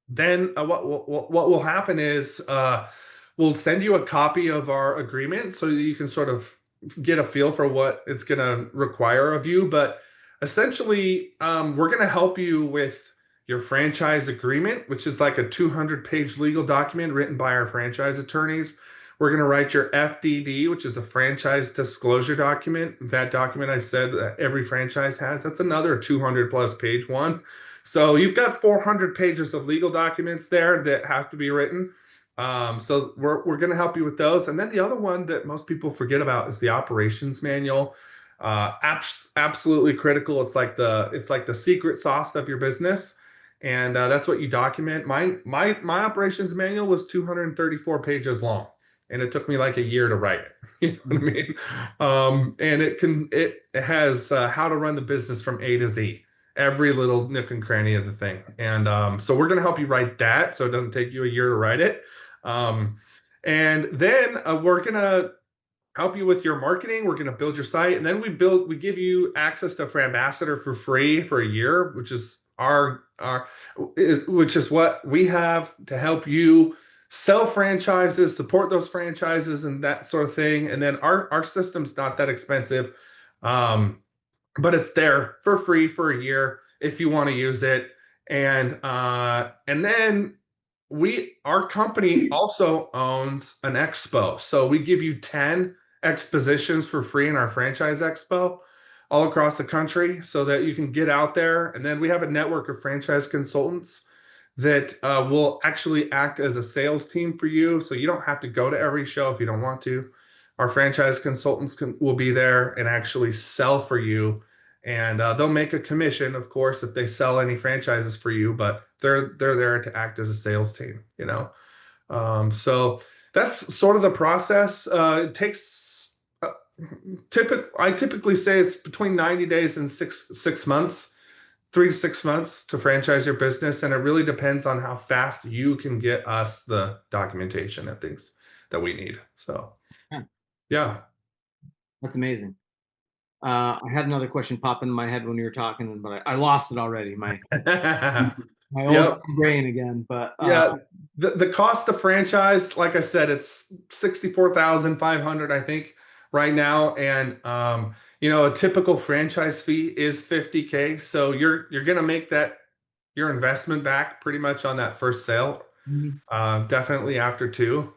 then what will happen is we'll send you a copy of our agreement so that you can sort of get a feel for what it's going to require of you. But essentially, we're going to help you with your franchise agreement, which is like a 200-page legal document written by our franchise attorneys. We're going to write your FDD, which is a franchise disclosure document. That document I said that every franchise has, that's another 200+ page one. So you've got 400 pages of legal documents there that have to be written. So we're going to help you with those. And then the other one that most people forget about is the operations manual. Absolutely critical. It's like the secret sauce of your business. And that's what you document. My operations manual was 234 pages long, and it took me like a year to write it. You know what I mean? And it has how to run the business from A to Z, every little nook and cranny of the thing. And so we're going to help you write that, so it doesn't take you a year to write it. And then we're going to help you with your marketing. We're going to build your site, and then we give you access to Franbassador for free for a year, which is which is what we have to help you sell franchises, support those franchises, and that sort of thing. And then our system's not that expensive, but it's there for free for a year if you want to use it. And then our company also owns an expo, so we give you 10 expositions for free in our franchise expo all across the country, so that you can get out there. And then we have a network of franchise consultants that will actually act as a sales team for you, so you don't have to go to every show if you don't want to. Our franchise consultants will be there and actually sell for you, and they'll make a commission, of course, if they sell any franchises for you, but they're there to act as a sales team, you know. So that's sort of the process. It takes I typically say it's between 90 days and 6 months, 3 to 6 months to franchise your business. And it really depends on how fast you can get us the documentation and things that we need. So, yeah.
That's amazing. I had another question pop into my head when you were talking, but I lost it already. My old brain again. But
yeah, the cost of franchise, like I said, it's $64,500, I think, right now. And a typical franchise fee is $50K. So you're gonna make your investment back pretty much on that first sale. Definitely after 2,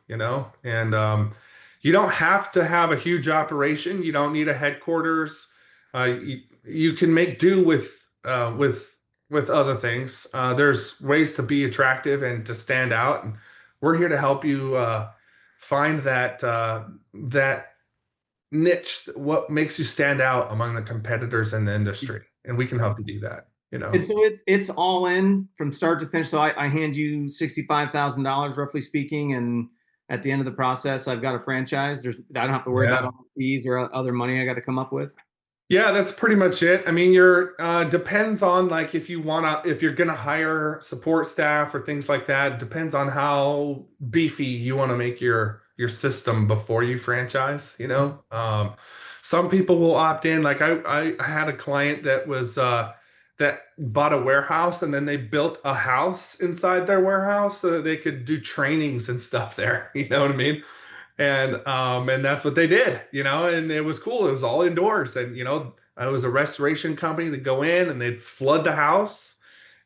and you don't have to have a huge operation. You don't need a headquarters. You can make do with other things. There's ways to be attractive and to stand out, and we're here to help you find that niche, what makes you stand out among the competitors in the industry, and we can help you do that.
And so it's all in from start to finish. So I hand you $65,000, roughly speaking, and at the end of the process, I've got a franchise. I don't have to worry about all the fees or other money I got to come up with.
Yeah, that's pretty much it. I mean, depends on, like, if you're gonna hire support staff or things like that. It depends on how beefy you want to make your system before you franchise. Some people will opt in. Like I had a client that was that bought a warehouse, and then they built a house inside their warehouse so that they could do trainings and stuff there. You know what I mean? And that's what they did, and it was cool. It was all indoors, and it was a restoration company that go in and they'd flood the house,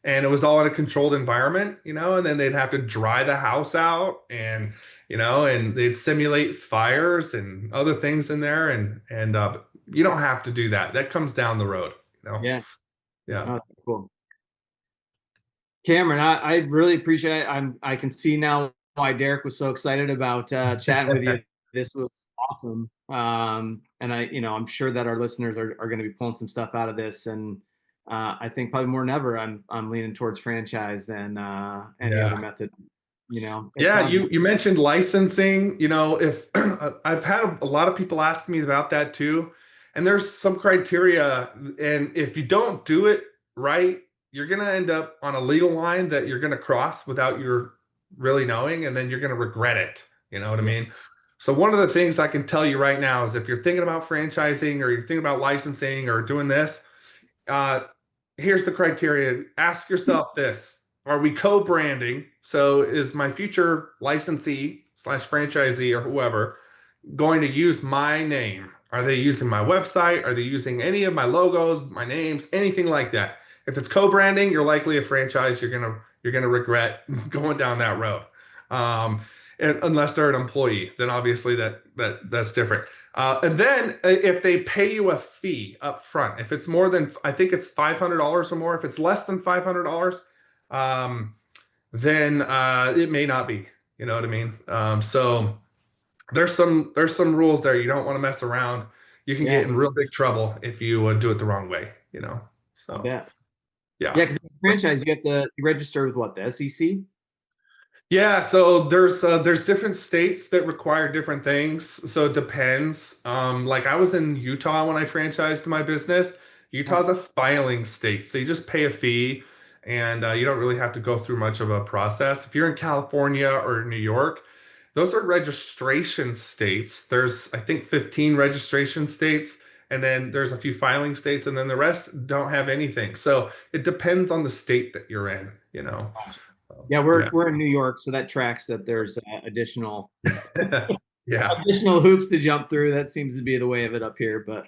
and it was all in a controlled environment, and then they'd have to dry the house out, and and they'd simulate fires and other things in there, and you don't have to do that. That comes down the road.
Yeah.
Oh,
cool. Cameron, I really appreciate it. I can see now why Derek was so excited about chatting with you. This was awesome. And I'm sure that our listeners are going to be pulling some stuff out of this. And I think probably more than ever, I'm leaning towards franchise than any other method.
Yeah, you mentioned licensing. If I've had a lot of people ask me about that too, and there's some criteria, and if you don't do it right, you're gonna end up on a legal line that you're gonna cross without your really knowing, and then you're gonna regret it. You know what I mean? So one of the things I can tell you right now is, if you're thinking about franchising or you're thinking about licensing or doing this, here's the criteria. Ask yourself this: are we co-branding? So is my future licensee / franchisee or whoever going to use my name? Are they using my website? Are they using any of my logos, my names, anything like that? If it's co-branding, you're likely a franchise. You're gonna regret going down that road. And unless they're an employee, then obviously that's different. And then if they pay you a fee up front, if it's more than, I think it's $500 or more, if it's less than $500, then it may not be. You know what I mean? So there's some rules there. You don't want to mess around. You can get in real big trouble if you do it the wrong way. You know. So
yeah, because it's a franchise, you have to register with what, the SEC?
Yeah, so there's different states that require different things. So it depends. Like I was in Utah when I franchised my business. Utah's a filing state, so you just pay a fee, and you don't really have to go through much of a process. If you're in California or New York, those are registration states. There's, I think, 15 registration states, and then there's a few filing states, and then the rest don't have anything. So it depends on the state that you're in, you know.
Yeah, we're in New York, so that tracks that there's additional additional hoops to jump through. That seems to be the way of it up here. But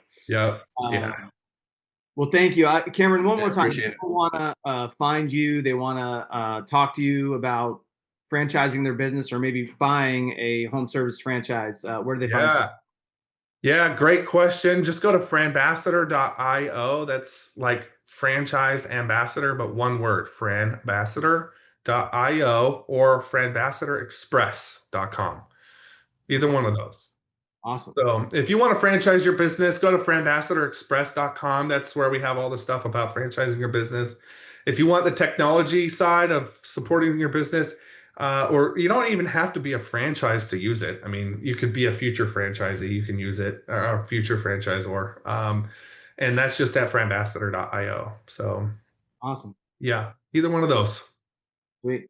well, thank you, Cameron. One more time, if people want to find you, they want to talk to you about franchising their business or maybe buying a home service franchise. Where do they find you?
Yeah, great question. Just go to franbassador.io. That's like franchise ambassador, but one word, franbassador.io, or franbassadorexpress.com. Either one of those.
Awesome.
So if you want to franchise your business, go to franbassadorexpress.com. That's where we have all the stuff about franchising your business. If you want the technology side of supporting your business, or you don't even have to be a franchise to use it. I mean, you could be a future franchisee. You can use it, or a future franchisor. And that's just at franbassador.io. So
awesome.
Yeah, either one of those.
Sweet.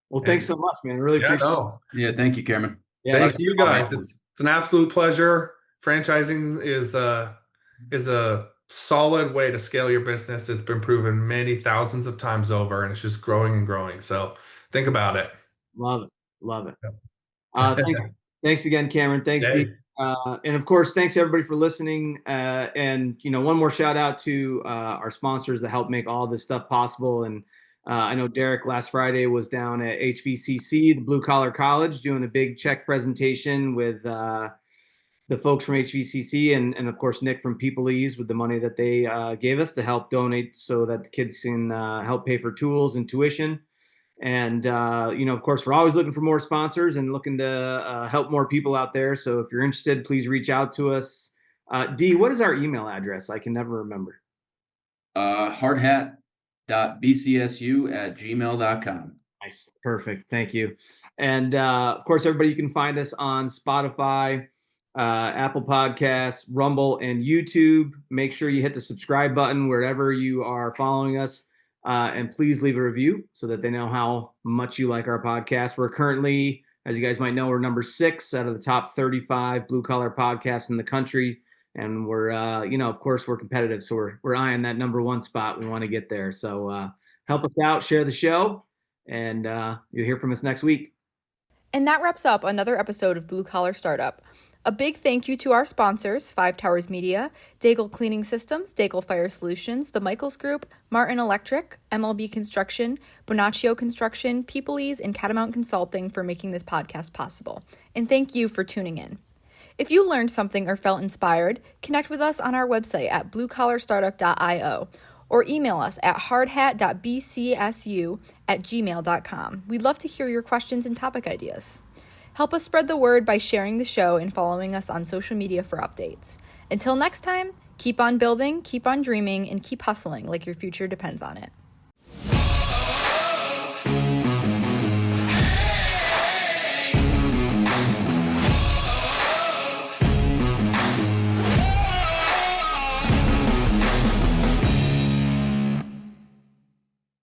Well, thanks so much, man. I really appreciate it.
Yeah, thank you, Cameron.
Yeah, thank you guys. It's an absolute pleasure. Franchising is a solid way to scale your business. It's been proven many thousands of times over, and it's just growing and growing. So think about it.
Love it. Thanks again, Cameron. Thanks, Dee. And of course, thanks everybody for listening. And one more shout out to our sponsors that help make all this stuff possible. And I know Derek last Friday was down at HVCC, the Blue Collar College, doing a big check presentation with the folks from HVCC, and of course Nick from Peoplease with the money that they gave us to help donate so that the kids can help pay for tools and tuition. And of course, we're always looking for more sponsors and looking to help more people out there. So if you're interested, please reach out to us. Dee, what is our email address? I can never remember.
hardhat.bcsu@gmail.com.
Nice. Perfect. Thank you. And of course, everybody, you can find us on Spotify, Apple Podcasts, Rumble, and YouTube. Make sure you hit the subscribe button wherever you are following us. And please leave a review so that they know how much you like our podcast. We're currently, as you guys might know, we're number 6 out of the top 35 blue collar podcasts in the country. And we're, of course, we're competitive. So we're eyeing that number 1 spot. We want to get there. So help us out, share the show, and you'll hear from us next week.
And that wraps up another episode of Blue Collar Startup. A big thank you to our sponsors, 5 Towers Media, Daigle Cleaning Systems, Daigle Fire Solutions, The Michaels Group, Martin Electric, MLB Construction, Bonaccio Construction, Peoplease, and Catamount Consulting for making this podcast possible. And thank you for tuning in. If you learned something or felt inspired, connect with us on our website at bluecollarstartup.io or email us at hardhat.bcsu@gmail.com. We'd love to hear your questions and topic ideas. Help us spread the word by sharing the show and following us on social media for updates. Until next time, keep on building, keep on dreaming, and keep hustling like your future depends on it.